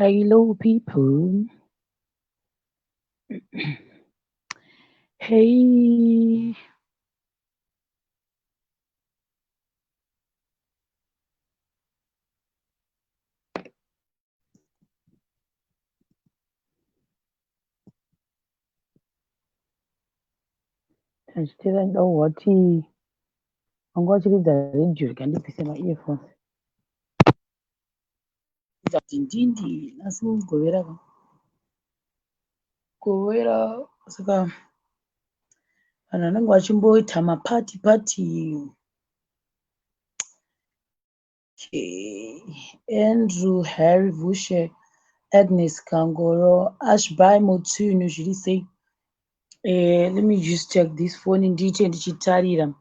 Hello, people. Hey, tanchitera nda wati wanga wachiridza radio rikandibvisa maearphones kuti ndindi asi mugovera govera saka vanhu vanenge vachimboita mapati pati. Andrew Harry Vushe Agnes Kangoro Ashby Mutunu zviri sei. Let me just check this phone ndiite ndichitarira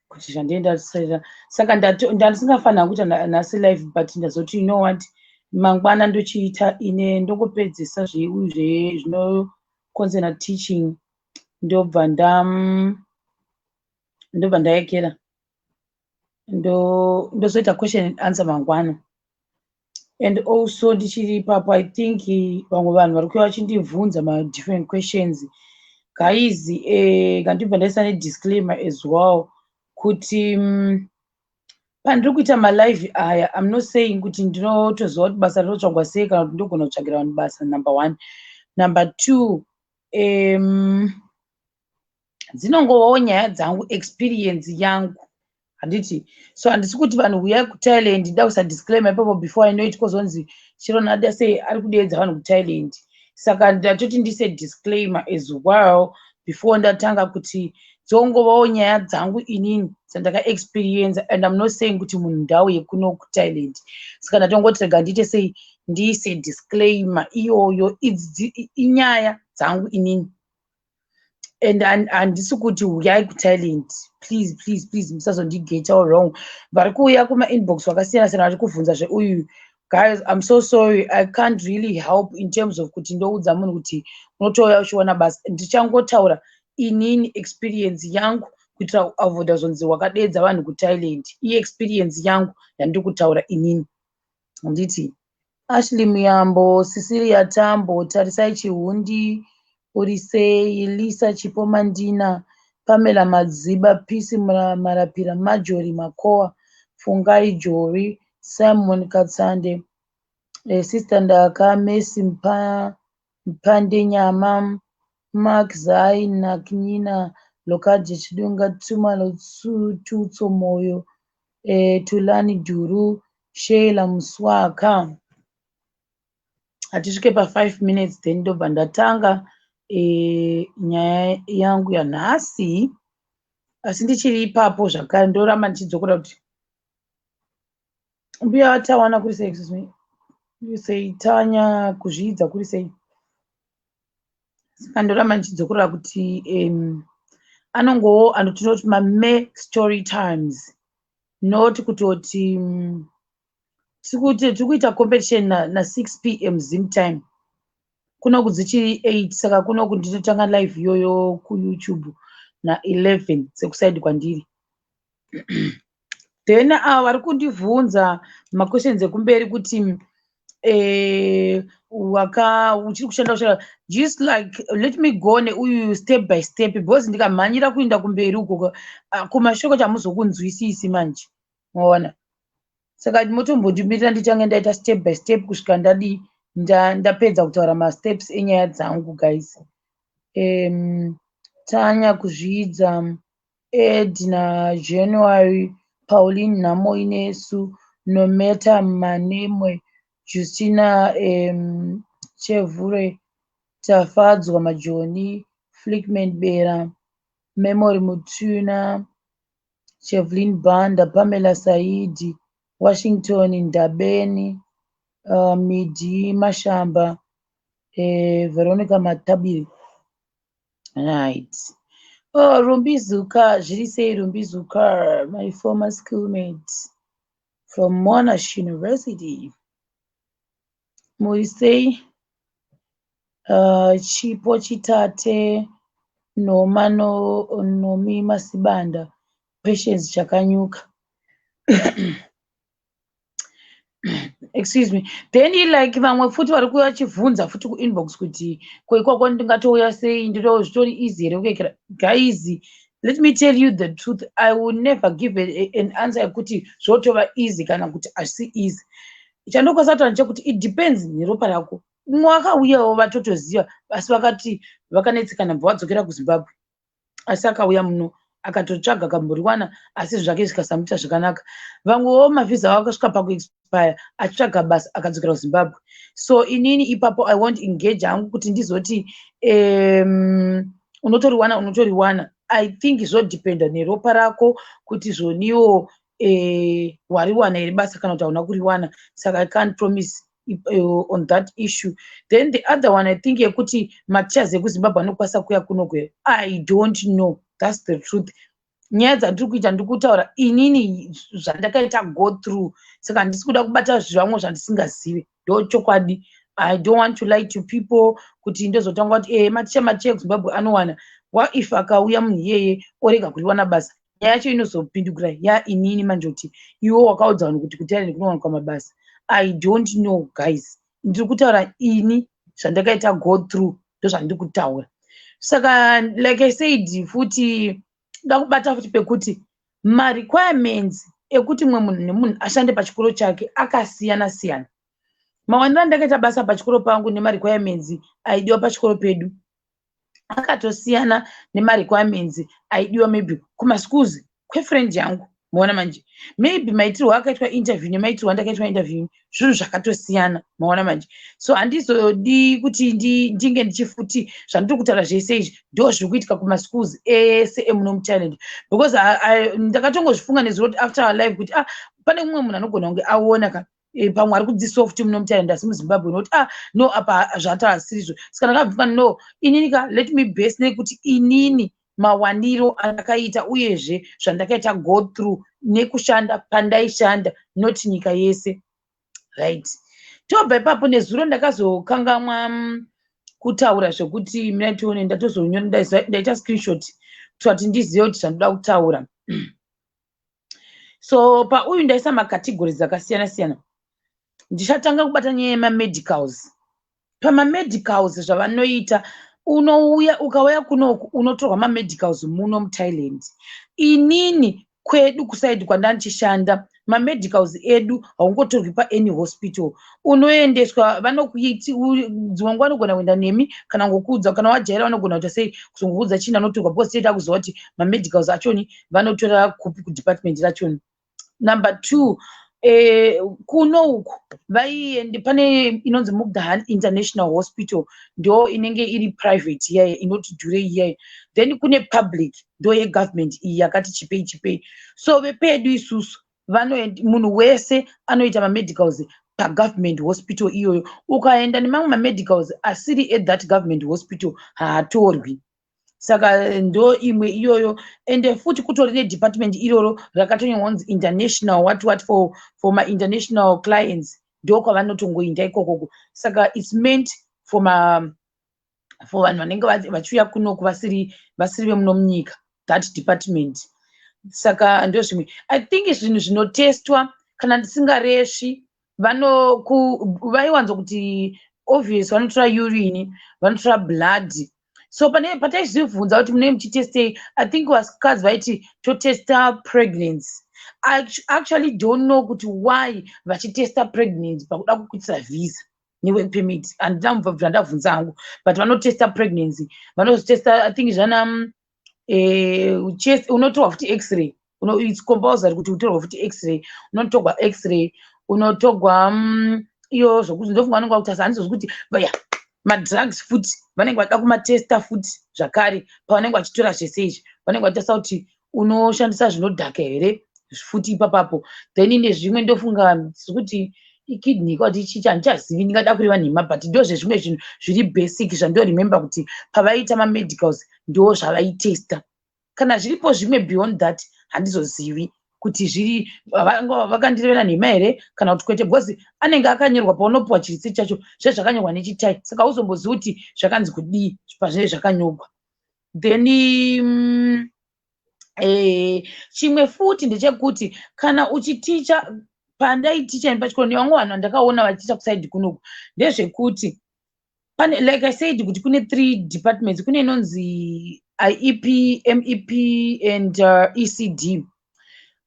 kuti zvandienda kusarira saka ndasingafanira kuita nhasi live but ndazoti you know what mangwana ndochiita ine ndongopedzisa zvinokonzerna teaching ndobva ndaekera ndozoita question and answer mangwana. And also ndichiri ipapo I think vamwe vanhu vari kuuya vachindibvunza different questions. Guys, ngandibva ndaisa nedisclaimer as well kuti pandiri kuita malive aya I'm not saying kuti ndinotoziva kuti basa rinotsvagwa sei kana kuti ndogona kutsvagira vanhu basa, number one. Number two, dzinongovawo nyaya dzangu, experience yangu, handiti. So handisi kuti vanhu uyai kuThailand ndida kuisa disclaimer ipapo before I know it kozonzi chiro nada sei ari kudeedza vanhu kuThailand. Saka ndatoti ndise disclaimer as well before ndatanga kuti dzongovawo nyaya dzangu inini dzandakaexperience and I'm not saying kuti munhu ndauye kuno kuThailand. Saka ndatongoti rega ndiite sei ndiise disclaimer iyoyo inyaya dzangu inini. And handisi kuti uyai kuThailand, please please please musazondigeta wrong. Vari kuuya kuma-inbox vakasiyana siyana vari kubvunza zveuyu. Guys, I'm so sorry, I can't really help in terms of kuti ndoudza munhu kuti unotouya uchiona basa. Ndichangotaura inini experience yangu kuitira kuavoida zvonzi wakadeedza vanhu kuThailand. Experience yangu yandiri kutaura inini, handiti. Ashley Muyambo, Cecilia Tambo, Tarisai Chihundi, Urisei, Lisa Chipomandina, Pamela Madziba, Peace Marapira, Marjorie Makoa, Fungai Jori, Simon Katsande, Sister Ndaka, Messi Mpande Nyama, Mark Zai, Naknina, Lokaji Chidunga, Tumalo Tutso Moyo, Tulani Juru, Sheila Muswaka. Hatisvike pa5 minutes then ndobva ndatanga nyaya yangu yanhasi, asi ndichiri ipapo zvakare ndoramba ndichidzokera kuti mbuya vatawana kuri sei, excuse me, kuri sei, Tanya kuzvidza kuri sei. Saka ndoramba ndichidzokorera kuti anongowo anotinoti mame story times, not kutoti tiri kuita competition na6 p.m. Zim time, kunoku dzichiri 8, saka kunoku ndinotanga live iyoyo kuYouTube na11 sekusaidi kwandiri. Then ava vari kundibvunza maquestions ekumberi kuti uchiri kushanda just like let me go neuyu step by step, because ndikamhanyira kuenda kumberi uko kumashoko chamuzokunzwisisi manje, maona. Saka motombondimirira ndichange ndaita step by step kusvika ndapedza kutaura masteps enyaya dzangu. Guys, Tanya Kuzvidza, Edna January, Pauline Namo Inesu, Nometa Manemwe, Justina Chevure, Tafadzwa Majoni, Flickman Bera, Memory Mutuna, Chevlin Banda, Pamela Saidi, Washington Ndabeni, Midi Mashamba, Veronica Matabiri. Right. Oh, Rumbizuka, Jirise Rumbizuka, my former schoolmate from Monash University. Moisei, Chipo Chitate, Nomi Masibanda, Patience Chakanyuka. excuse me. Then like vamwe futi vari kuuya vachibvunza futi kuinbox kuti kwaikwako ndingatouya sei ndiro zvitori easy here kukekera. Guys, let me tell you the truth. I will never give an answer yekuti zvotova easy kana kuti hazvisi easy. Chandokwasataura ndechekuti it depends neropa rako. Umwe wakauyawo vatotoziva asi vakati vakanetsekana bva vadzokera kuZimbabwe, asi akauya muno akatotsvaga akamboriwana asi zvake zvikasamuita zvakanaka. Vamwewo mavhiza avo akasvika pakuexpire achitsvaga basa akadzokera kuZimbabwe. So inini ipapo I won't engage hangu kuti ndizoti unotoriwana. I think zvodependa neropa rako kuti zvoniwo wariwana here basa kana kuti hauna kuriwana. Saka I can't promise on that issue. Then the other one I think yekuti matichers ekuZimbabwe anokwanisa kuya kunogwe, I don't know. That's the truth. Nyaya dzandiri kuita ndiri kutaura inini zvandakaita go through, saka handisi kuda kubata zvamwe zvandisingazivi. Ndo chokwadi. I don't want to lie to people kuti ndozotanga kuti maticha ekuZimbabwe anowana. What if akauya munhu iyeye orega kuriwana basa? Nyaya yacho inozopindukira inini manje kuti iwo wakaudza vanhu kuti kuThailand kunowanikwa mabasa. I don't know guys. Ndiri kutaura ini zvandakaita go through ndozvandiri kutaura. Saka like I said futi ndakubata futi pekuti ma requirements ekuti mwe munhu nemunhu ashande pachikoro chake akasiyana siyana. Mawanira ndakaita basa pachikoro pangu nema requirements aidiwa pachikoro pedu akatosiyana nema requirements aidiwa maybe kuma schools kwefriend yangu. Maona manje maybe maitirwo akaitwa interview nemaitirwo andakaitwa interview zvinhu zvakatosiyana. Maona manje so handizodi kuti ndinge ndichifuti zvandiri kutaura zvese izvi ndo zviri kuitika kuma schools ese emuno muThailand, because ndakatongozvifunga nezuro kuti after our life kuti pane mumwe munhu anogona kunge aona pamwe ari kudzisawo futi muno muThailand asi muZimbabwe nokuti no apa zvataura sirizvo. Saka ndakabvuka no ininika let me base nekuti inini mawaniro andakaita uyezve zvandakaita go through nekushanda pandaishanda not nyika yese, right? Tobva ipapo nezuro ndakazokangamwa kutaura zvekuti mina tione ndatozonyora ndaita screenshot kuti ndizive kuti zvandoda kutaura. So pauyu ndaisa makategories akasiyana siyana. Ndichatanga kubata nyaya yemamedicals. Pamamedicals zvavanoita ukauya kunoku unotorwa mamedicals muno muThailand. Inini kwedu kusaidi kwandanichishanda mamedicals edu haungotorwi paany hospital. Unoendeswa vanokuiti dzimwe nguva vanogona kuenda nemi kana ngokuudza kana wajaira vanogona kuita sei kuzongoudza chini anotorwa because tiita kuziva kuti mamedicals achoni vanotora kupi kudepartment rachoni. Number 2, kuno uku vaiende pane inonzi Mugdahan International Hospital ndo inenge iri private iyaye inoti dhure iyaye. Then kune public ndo yegovernment iyi yakati chipei. So vepedu isusu munhu wese anoita mamedicals pagovernment hospital iyoyo. Ukaenda nemamwe mamedicals asiri at that government hospital haatorwi. Saka ndo imwe iyoyo ende futi kutori nedepartment iroro rakatonyanzi international what for my international clients ndo kwavanotongoinda ikokoko. Saka it's meant for vanhu vanenge vachiuya kunoku vasiri vemuno munyika, that department. Saka ndo zvimwe I think zvinhu zvinotestwa kana ndisingaresvi vaiwanza kuti obvious vanotora urine vanotora blood. So pataizvibvunza kuti munenge muchitestei, I think vakadzi vaiti totesta pregnancy. I actually don't know kuti why vachitesta pregnancy pakuda kukwitisa visa nework permit. Handina mubva zvandabvunza hangu but vanotesta pregnancy. Vanozotesta I think zvana unotorwa futi x-ray. It's compulsory kuti utorwa futi x-ray. Unotorwa x-ray, unotorwa iyo zvokuti ndofunga vanenge vakutasa handizvo zvokuti vaya madrugs futi vanenge vachida kumatesta futi zvakare pavanenge vachitora zvese izvi vanenge vachitasa kuti unoshandisa zvinodhaka here futi ipapapo. Then nezvimwe ndofunga kuti ikidney kwati chicha handichazivi ndingada kuriva nhema but ndo zvezvimwe zvinhu zviri basic zvandoremember kuti pavaita mamedicals ndo zvavaitesta. Kana zviripo zvimwe beyond that handizozivi kuti zviri vakandireva nhema here kana kuti kwete, because anenge akanyorwa paunopiwa chiritsi chacho zvezvakanyorwa nechitai. Saka uzombozivi kuti zvakanzi kudii pazvinenge zvakanyorwa. Then chimwe futi ndechekuti kana uchiticha pandaiticha pachikoro nevamwe vanhu vandakaona vachiita kusaidi kunoku ndezvekuti pane, like I said, kuti kune 3 departments. Kune inonzi IEP, MEP and ECD.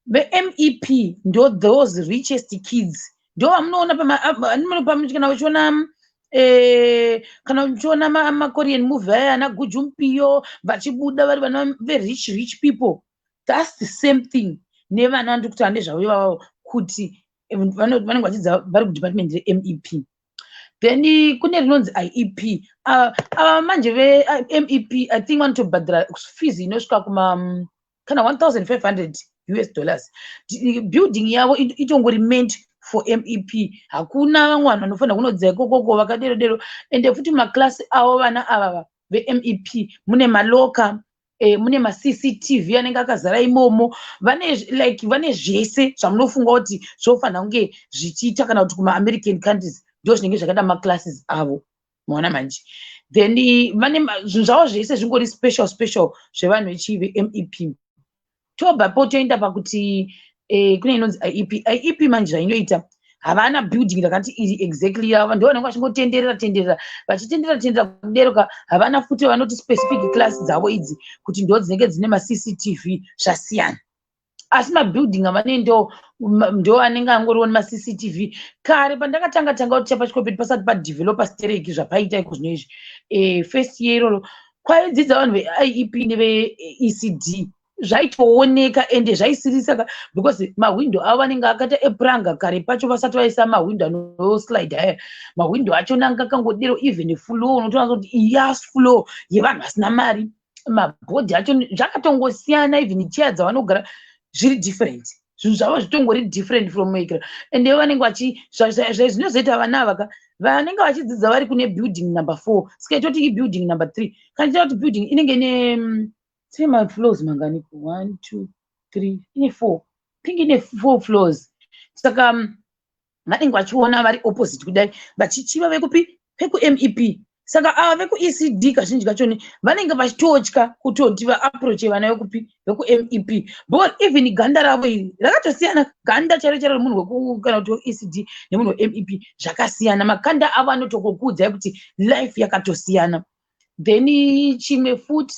The MEP ndo those richest kids ndo vamunoona kana vachiona kana uchiona makorean movie aya ana Gujumpiyo vachibuda vari vana rich people. That's the same thing nevana ndiri kuti ande zvavo ivavo kuti vanenge vachidza vari kudepartment reMEP. Then kune rinonzi IEP. Manje ve-MEP I think vanotobhadhara fees inosvika kuma kana $1,500. Building yavo itongori meant for MEP. Hakuna vamwe vanhu vanofanira kunodza ikokoko vakadero ende futi maklasi avo vana ava ve-MEP mune maloka mune ma-CCTV anenge akazara imomo, vane zvese zvamunofunga kuti zvofanira kunge zvichiita kana kuti kuma-American countries ndo zvinenge zvakada maclasses avo maona manje. Then vane zvinhu zvavo zvese zvingori special zvevanhu vechi ve-MEP. Tobvapo toenda pakuti kune inonzi IEP manje zvainoita havana building rakati iri exactly yavo, ndo vanenge vachingotenderera vachitenderera kuderoka. Havana futi vanoti specific class dzavo idzi kuti ndo dzinenge dzine ma-CCTV zvasiyana, asi mabuilding avane ndo anenge angoriwo nema-CCTV. Kare pandakatanga kuti chapachikopeti pasati padevelopa stereki zvapaita iko zvino izvi first year iroro kwaidzidza vanhu ve-IEP neve-ECD zvaitooneka ende zvaisirisa because mawindo avo anenge akaita epuranga. Kare pacho vasati vaisa mawindo anoslide aya, mawindo achona anga akangodero even floor unotoona kuti iyas floor yevanhu vasina mari. Mabhodhi acho zvakatongosiyana, even chair dzavanogara zviri different, zvinhu zvavo zvitongori different from maker. Ende vanenge zvinozoita vana ava vanenge vachidzidza vari kune building number 4 sikaitoti building number 3 kandiita kuti building inenge ine say my floors mangani 1 2 3 ine 4 pingi ine 4 floors. Saka vanenge vachiona vari opposite kudai vachichiva vekupi peku-MEP. Saka ava veku-ECD kazhinji kachoni vanenge vachitotya kutoti vaapproache vana vekupi veku-MEP because even ganda ravo iri rakatosiyana. Ganda charo remunhu kana kuti ECD nemunhu we-MEP zvakasiyana, makanda avo anotokukudzai kuti life yakatosiyana. Then chimwe futi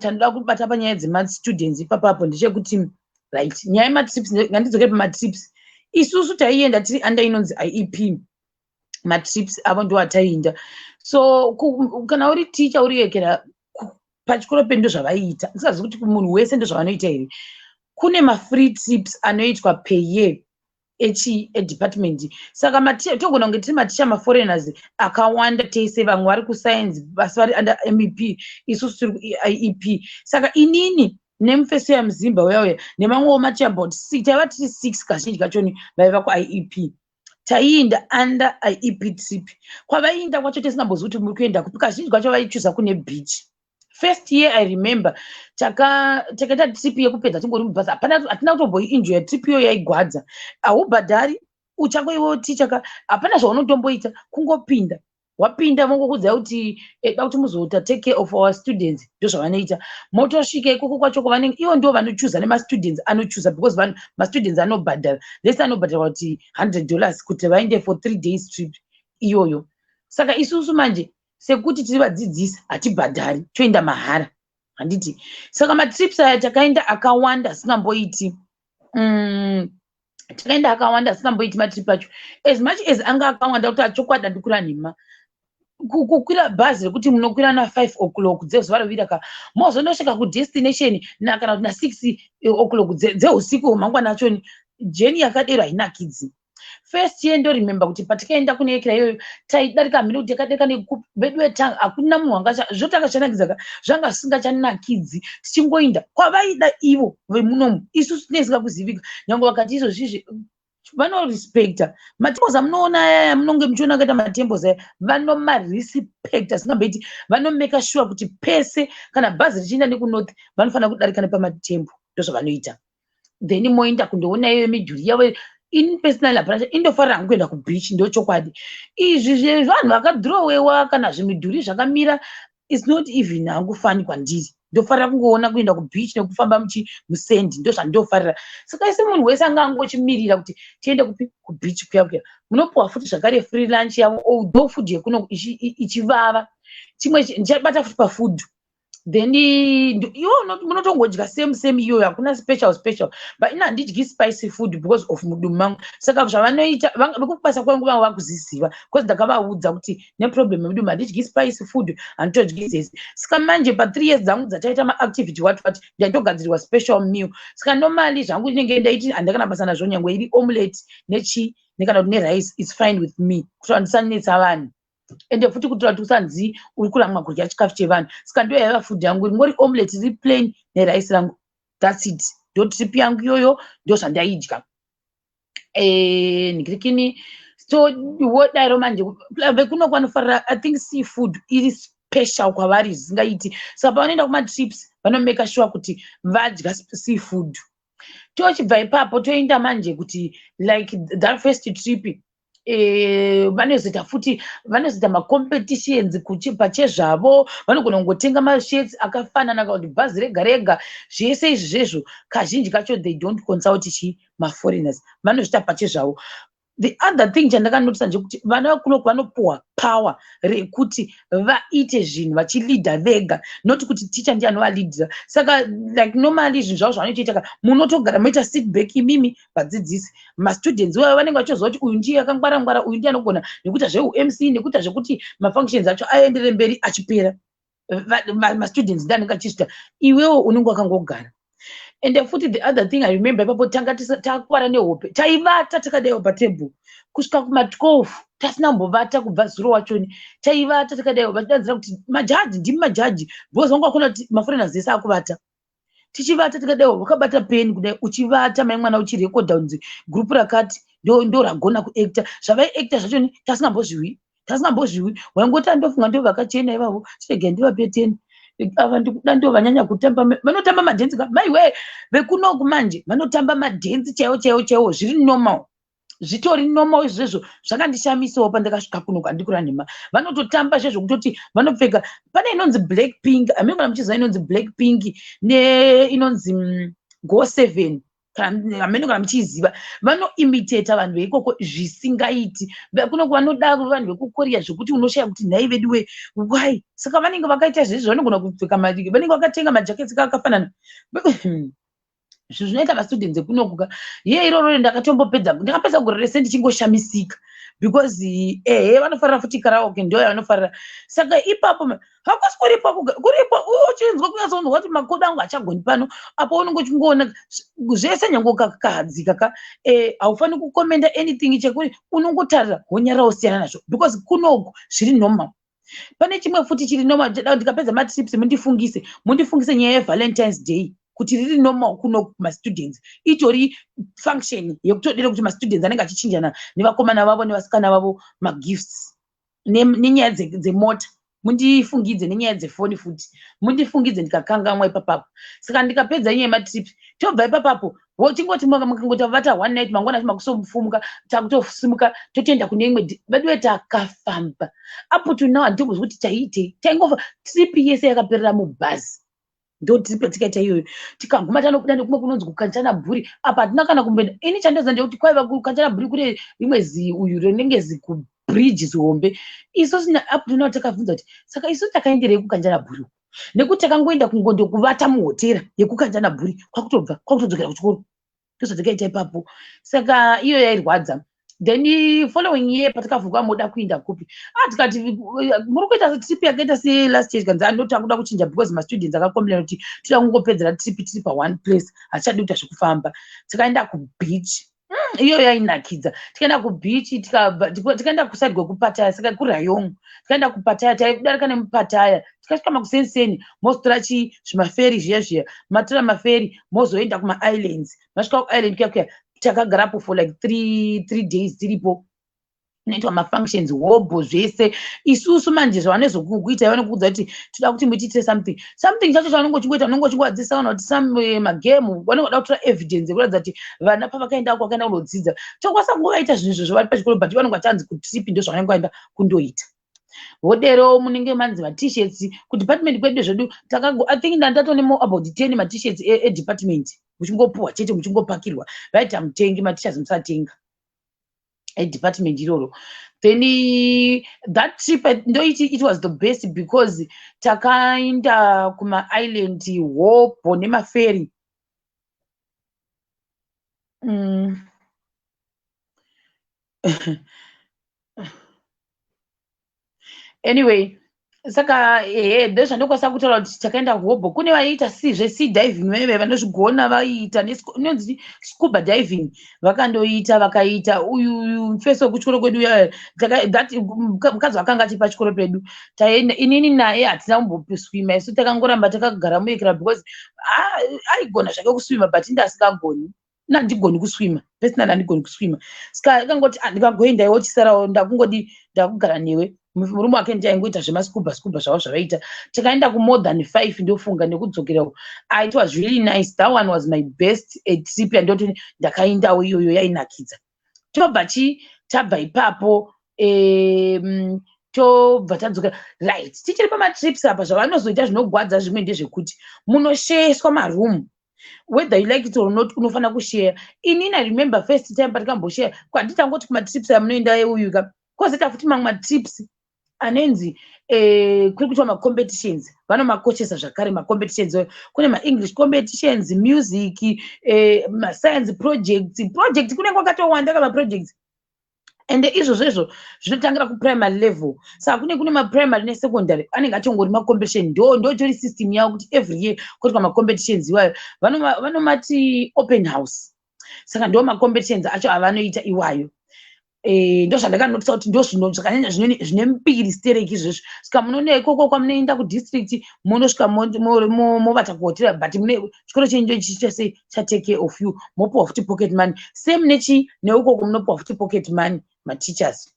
tanoda kubata panyaya dzema-students ipapapo ndechekuti right, nyaya yema-trips, ngandidzokere pama-trips. Isusu taienda tiri under inonzi IEP, ma-trips avo ndo ataienda. So kana uri teacher uri yekera pachikoro pedu zvavaiita, ndisingazivi kuti munhu wese ndo zvavanoita here. Kune ma-free trips anoitwa per year department. Saka togona kunge tiri maticha ma-foreigners akawanda tese, vamwe vari kuscience basi vari under MEP, isusu tiri IEP. Saka inini nemufeso yamuzimba uyauya nemamwewo maticha about 6 taiva tiri 6 kazhinji kachoni vaiva ku-IEP. Taienda under IEP trip. Kwavaienda kwacho tisingambozivi kuti muri kuenda kupi. Kazhinji kwacho vaichuza kune beach. First year I remember takaita trip yekupedza tingori mubhasi, hatina kutomboienjoya trip iyo yaigwadza. Haubhadhari, uchangoiwo ticha, hapana zvaunotomboita, kungopinda. Wapinda vongokudzai kuti da kuti muzota take care of our students, ndo zvavanoita. Motosvika ikoko kwacho kwavanenge ivo ndo vanochuza nema-students anochuza because ma-students anobhadhara. Lesi anobhadhara kuti $100 kuti vaende for 3 days trip iyoyo. Saka isusu manje sekuti tiri vadzidzisi hatibhadhari, toenda mahara handiti. Saka matrips aya takaenda akawanda asingamboiti matrip acho. As much as anga akawanda kuti achokwadi ndikura nhema kukwira bhazi rekuti munokwira na5 o'clock dzezuva rovira mozondosvika kudestination kana kuti na6 o'clock dzeusiku mangwana achoni. Jeni yakadero hainakidzi. First year ndo remember kuti patikaenda kune yekira iyoyo taidarika mhiri kuti yakadarika nebedu wetanga hakuna munhu wanga zvotanga chanakidza zvanga zvisingachanakidzi. Tichingoinda kwavaida ivo vemunomu, isusu tinesingakuzivika nyange vakati izvozvizvi vanorespecta matembos amunoona ayaya munonge muchiona akaita matembos aya vanomarespecta singambeiti vanomeka sure kuti pese kana bhazi richienda nekunorth vanofanira kudarika nepamatembo, ndozvavanoita. Then moenda kundoona iyoyo midhuri yavo. In personal approach indofarira hangu kuenda kubeach, ndo chokwadi. Izvi zvevanhu vakadhirowewa kana zvimidhuri zvakamira is not even hangu fani kwandiri. ndofarira kungoona kuenda kubeach nekufamba musendi ndozvandofarira. Saka ese munhu wese anga angochimirira kuti tiende kubeach kuya munopuwa futi zvakare free lunch yavo, although food yekuno ichivava. Chimwe ndichabata futi pafood, then iwo munotongodya same iyoyo, hakuna special, but ina handidyi spicy food because of mudumbu mangu. Saka zvavanoita vekubasa kwangu vanga vakuziziva because ndakavaudza kuti neproblem yemudumbu handidyi spicy food, handitodyi zese. Saka manje pa3 years dzangu dzataita maactivity what ndaitogadzirirwa special meal. Saka normally zvangu ndinenge ndaiti handakana basa nazvo, nyangwe iri omelette nekana kuti nerice, it's fine with me, kuti handisanetsa vanhu. Ende futi kuti usanzi uri kuramba kudya chikafu chevanhu. Saka ndo yaiva food yangu, ingori omelette iri plain nerice rangu, that's it. Ndo trip yangu iyoyo, ndo zvandaidya. Nikirikini so wodaro manje vekuno kwanofarira, I think seafood iri special kwavari zvisingaiti. Saka pavanoenda kumatrips vanomeka sure kuti vadya seafood. Tochibva ipapo toenda manje kuti like that first trip vanozoita futi, vanozoita macompetitions pachezvavo, vanogona kungotenga mashirts akafanana kana kuti bhazi rega rega. Zvese izvi zvezvo kazhinji kacho they don't consult maforeigners, vanozviita pachezvavo. The other thing chandakanotisa ndekuti vana vakunoku vanopuwa power rekuti vaite zvinhu vachilidha vega, not kuti ticha ndiye anovalidhira. Saka like normally zvinhu zvavo zvavanotoita munotogara moita feedback imimi vadzidzisi, mastudents vavo vanenge vachiziva kuti uyu ndiye akangwara, uyu ndiye anogona nekuita zveuMC, nekuita zvekuti mafunctions acho aendere mberi achipera. Mastudents ndiye anenge achizvita, iwewo unenge wakangogara. And futi the other thing I remember ipapo tanga takwara nehope, taivata takadaiwa patebhuru kusvika kuma12 tasina mbovata kubva zuro wachoni, taivata takadaiwa vachidanzira kuti majaji ndimi majaji, because vanga vakona kuti maforeigners ese akuvata. Tichivata takadaiwa wakabata peni kudai uchivata mai mwana uchirekodha kunzi group rakati ndo ragona kuacta. Zvavaiacta zvachoni tasingambozviwi, waingoti andofunga ndo vakachena ivavo, chirege ndivape 10. Ava ndikuda ndo vanyanya kutamba, vanotamba madhenzi maiwe vekunoku manje vanotamba madhenzi chaiwo zviri normal, zvitori normal izvezvo. Zvakandishamisawo pandakasvika kunoku handikura nhema, vanototamba zvezvo kutoti vanopfeka, pane inonzi blackpink, amene muchiziva inonzi blackpink inonzi go7 amene kana muchiziva, vanoimitata vanhu veikoko zvisingaiti. Kunoku vanoda vanhu vekukorea zvekuti unoshaya kuti nhai vedu why. Saka vanenge vakaita zvizvi, vanogona kupfeka vanenge vakatenga majaketi akafanana. Zvinhu zvinoita mastudents ekunoku iroro ndakapedza gore rese ndichingoshamisika because vanofarira futi karaoke, ndo vanofarira. Saka ipapo hakwasi kuripo uchinzwa kunyatsonzwa kuti makodo angu achagoni pano, apo unenge uchingoona zvese nyange kakahadzika haufani kukomenda anything chekuti unongotarira honyara usiyana nazvo because kunoku zviri normal. Pane chimwe futi chiri normal, ndikapedza matrips mundifungise nyaya yeValentine's Day kuti riri normal kuno mastudents, itori function yekutodera kuti mastudents anenge achichinjana nevakomana vavo nevasikana vavo magifts nenyaya dzemota. Mundifungidze nenyaya dzefoni futi, mundifungidze ndikakangamwa ipapapo. Saka ndikapedza nyaya yematrips tobva ipapapo tingoti makangoti vata one night mangwana makusofumuka takutosimuka totoenda kune imwe vedu takafamba up to now handikuzwa kuti taite taingova trip yese yakaperera mubhazi. Ndo trip tikaita iyoyo tikaguma tanobuda nekumwe kunonzi kukanchana-bhuri, apa hatina kana kumbenda. Ini chandoziva ndekuti kwaiva kukanchana-bhuri kune rimwe uyu rinenge zikubridge zihombe. Isu sina up to now takabvunza kuti saka isu takaenderei kukanchana-bhuri nekuti takangoenda kungondokuvata muhotera yekukanchana-bhuri kwakutodzokera kuchikoro. Ndozvatakaita ipapo. Saka iyo yairwadza. Then following year patakavhurwa moda kuenda kupi, tikati muri kuita trip yakaita last year kanzi andoti akuda kuchinja because mastudents akakomplaina kuti tida kungopedzera trip tiri one place, hatichadi kuita zvekufamba. Tikaenda kubeach, iyo yainakidza. Tikaenda kubeach tikaenda kuside kwekupataya, saka kurayong tikaenda kupataya, taidarika nemupataya tikasvika makusenseni mostora zvimaferi zviya matora maferi mozoenda kuma-islands. Masvika kuisland kuya takagarapo for like 3 days tiripo, noitwa mafunctions hobho zvese. Isusu manje zvavanozokuita vanokuudza kuti toda kuti muitire something chacho chavanenge uchingoita, unenge uchingovadzisa vanhu kuti some magemu vanongoda kutora evidence yekuratidza kuti vana pavakaenda kwakaenda kunodzidza tokwanisa kungovaita zvinhu izvo zvavari pachikoro, but vanenge vachanzi kuti trip ndo zvavanenge vaenda kundoita. vodero munenge manzi t-shirts kudepartment kwedu zvedu I think ndatone about 10 t-shirts department muchingopuwa chete muchingopakirwa right amutengi t-shirts musatenga department iroro. Then that trip it was the best because takaenda kuma island Hope nemaferi. Anyway, saka ndozvandokwanisa kutaura kuti takaenda Hope. Kune vaiita sea diving veve vanozvigona vaiita inonzi scuba diving vakandoita vakaita uyu first wekuchikoro kwedu mukadzi wakanga achi pachikoro pedu taenda inini naye hatina kumbopiswima isu takangoramba takagara muekera because aigona zvake kuswima but inde asikagoni nandigoni kuswima personally handigoni kuswima saka akangoti ndikagoendaiwo chisarawo ndakugara newe murume wake ndiaingoita zvemascuba zvavo zvavaita takaenda more than 5 ndofunga nekudzokera it was really nice. That one was my best trip yandoti ndakaendawo iyoyo yainakidza. Tabva ipapo tobva tadzoka right tichiri pamatrips apa zvavanozoita zvinogwadza zvimwe ndezvekuti munosheswa maroom whether you like it or not unofana kushare. Inini I remember first time patikamboshare kwanditangoti kumatrips amunoenda euyuka kozoita futi mamwe matrips anenzi kuri kuitwa macompetitions vanomakochesa zvakare macompetitions kune maenglish competitions music mascience project kunenge kwakatowanda kamaprojects and izvozvo zvinotangira kuprimary level saka kune maprimary nesecondary anenge achongori macompetition ndotori system yavo kuti every year kuitwa macompetitions iwayo vanomati open house saka ndo macompetitions acho avanoita iwayo. Ndozvandakanotisa kuti ndozvino zvakanyanya zvine mbiri stereki izvozvo saka munoenda ikoko kwamunoenda kudistrict munosvika movata kuhotera but chikoro chenyu chichase chatake of you mopuwa futi pocket money same neukoko munopuwa futi pocket money mateachers.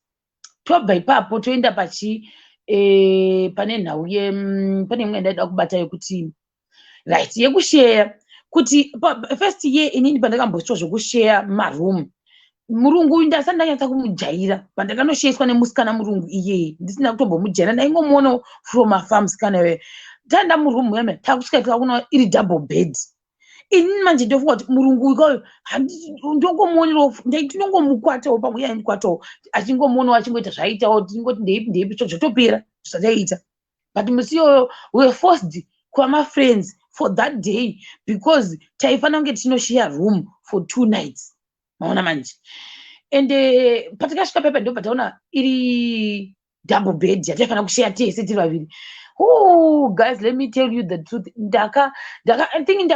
Tobva ipapo toenda pane nhau pane imwe ndaida kubata yekuti right yekushare kuti first year inini pandakambosvitwa zvokushare maroom murungu ndasati ndanyatsa kumujaira pandakanosheswa nemusikana murungu iyeye ndisina kutombomujaira ndaingomuona from afar musikana iyoyo taenda murumu yame takusvika tikaona iri double bed. Inini manje ndofunga kuti murungu ikoyo ndongomuonerawo ndinongomukwatawo pamwe yandikwatawo achingomuonawo achingoita zvaaitawo ndingoti ndeipi zvotopera zvataita but musi iyoyo we were forced kuva friends for that day because taifanira kunge tinoshare room for 2 nights maona manje and patakasvika pepa ndobva taona iri double bed yataifanira kushare tese tiri vaviri. Guys, let me tell you the truth. I think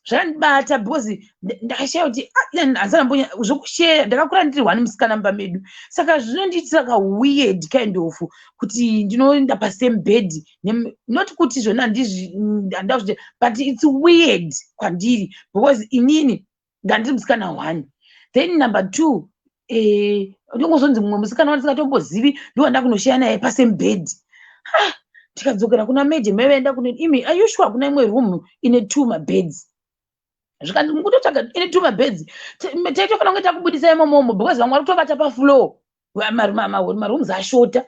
zvandibata because ndakashaya kuti hazanambonya zvokushare ndakakura ndiri one musikana mumba medu saka zvinondiitira ka weird kind of kuti ndinoenda pasame bed not kuti zvona handazviti but it's weird kwandiri because inini ndandiri musikana one. Then number 2 ndongozonzi mumwe musikana wandisikatombozivi ndowanda kunoshare naye pasame bed. Tikadzokera kuna meje mevaenda kune imi are you sure kuna imwe room ine 2 mabeds zvikanzi mukutotsvaga ine 2 mabeds taitofanira kunge takubudisa imomomo because vamwe vari kutovata pafloor marooms ashota.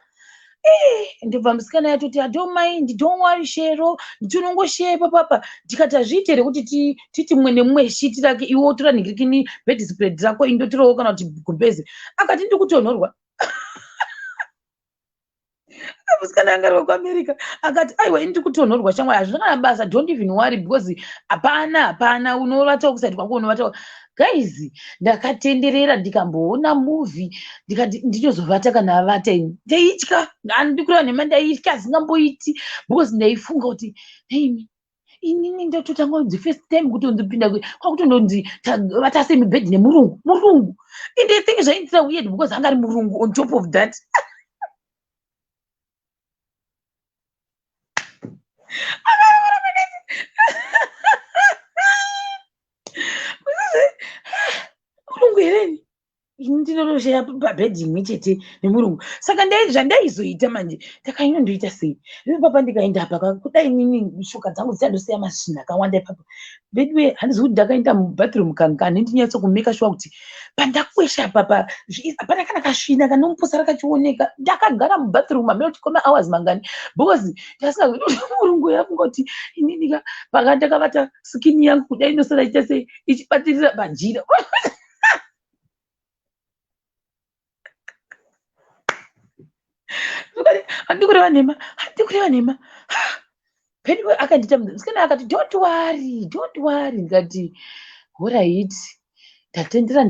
Ndibva musikana yatoti I don't mind, don't worry shero tinongoshare papapa tikati hazviite here kuti titi mumwe nemumwe shiti rake iwe wotora nhingirikini bed spread rako indotirawo kana kuti gumbeze akati ndiri kutonhorwa. Musikana anga kuAmerica akati aiwa ndiri kutonhorwa shamwari hazvina basa don't even worry because hapana unovatawo kusati kwako unovatawo. Guys, ndakatenderera ndikamboona movie ndikati ndinozovata kana avata ini ndaitya handikureva nema ndaitya hazingamboiti because ndaifunga kuti inini ndototanga first time kutonzipinda kwakutondonzi vata semibhedhi nemurungu inde I think zvaindira weird because anga ari murungu on top of that. ndinoshaya pabhedhi imwe chete nemurungu. Saka zvandaizoita manje takainondoita sei papa ndikaenda apa kudai inini shuka dzangu dzichandosiya masvina akawanda ipapo bedwe handizi kuti ndakaenda mubathroom kangani ndinyatso kumeka shuwa kuti pandakwesha papa hapana kana kasvina kanomupusara kachioneka ndakagara mubathroom amene tikoma hours mangani because ndasinga murungu yakungoti inini pakandakavata skini yangu kudai inosara iita sei ichibatirira panjira. Handikureva nhema pedwe akandita musikana akati don't worry ndikati alright ndatendera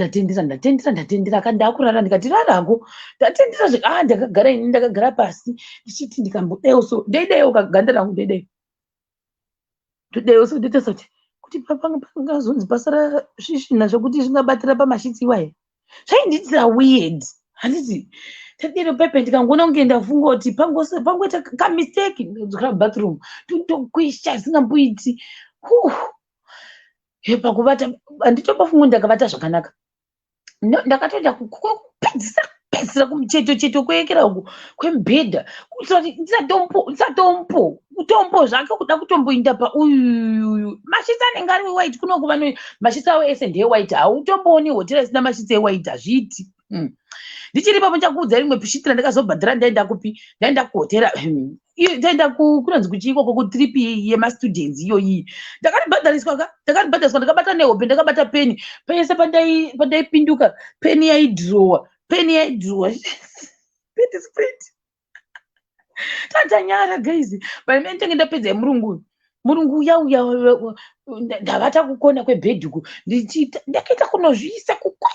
akati ndakurara ndikati rarako ndatendera ndakagara pasi ndichiti ndikambodaiwo so ndaidayo kaganda rangu ndaidayo so nditosa kuti pangazonzi pasara zvishina zvokuti zvingabatira pamashitsi iwaye zvainditira weird handiti tadiro pepe ndikangoona kunge ndafunga kuti pangoita kamisteki ndikadzokera mubathroom totokwisha zvisingamboiti pakuvata handitopafunga ndakavata zvakanaka ndakatoita kupedzisira kumucheto kuekera uku kwemubhedha kuitira kuti ndisatombo utombo zvake kuda kutomboinda pa uyuyu mashitsi anenge ari white kuno kuva mashitsi avo ese ndeewhite hautombooni hotera isina mashitsi ewhite hazviiti. Ndichiri papo chakuudza rimwe pishitira ndakazobhadhira ndaenda kupi ndaenda kuhotera ndaenda kunonzi kuchiikoko ku3P yemastudents iyoyi ndakaribhadhariswa ndakabata nehope ndakabata peni pese pandaipinduka peni yaidhirowa tatanyara guys pamene ndenge ndapedza murungu yauya ndavata kukona kwebhedhuku ndakaita kunozviisa kukona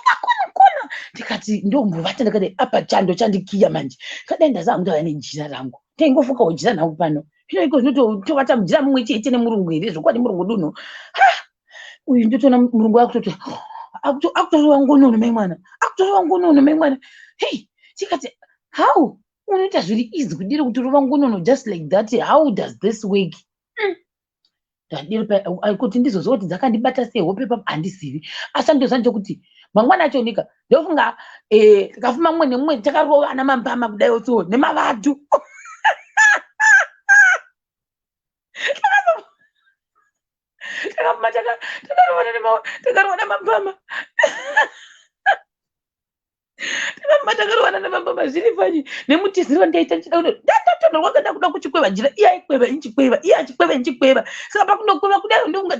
ndikati ndombovata ndakati apa chando chandikiya manje kadai ndazaa ndava nejira rangu ndaingofukawo jira rangu pano hino iko zvinotovata mujira mumwe chete nemurungu here zvokwadi murungu dunhu uyu ndotoona murungu akutoti akutoriwa ngonono memwana hei tikati how unoita zviri easy kudiri kutoriwa ngonono just like that, how does this work? Kuti ndizozvo kuti dzakandibata sehope papo handizivi asi andoziva ndokuti mangwana achonika ndofunga takafuma mumwe nemumwe takarovana mambama kudaiwo so nemavatu takarovana mambama takarovana nemambama zviri fanyi nemutiziro ndaita ndichida kuti ndatotorwa kada kuda kuchikweva njira iye aikweva inchikweva iye achikweva inchikweva saka pakunokweva kudai ndokunga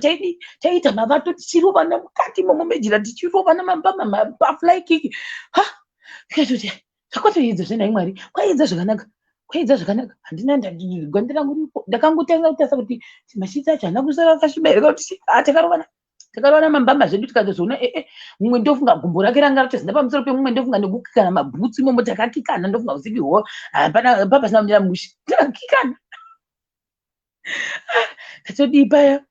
taita mavatu tichirovana mukati momomejira tichirovana mambama mapafly kick tikatoti zvakwatoedza zvenhai mwari kwaedza zvakanaka handina gwande rangu ripo ndakangotanga kutasa kuti mashitsi acho hana kusara akasvibairika kuti takarovana mambamba zvedu tikatozoona mumwe ndofunga gumbo rake ranga ratozinda pamusoro pemumwe ndofunga nekukikana mabhutsi imomo takakikana ndofunga usikiho papasina kumira mushi takakikana tatodii paya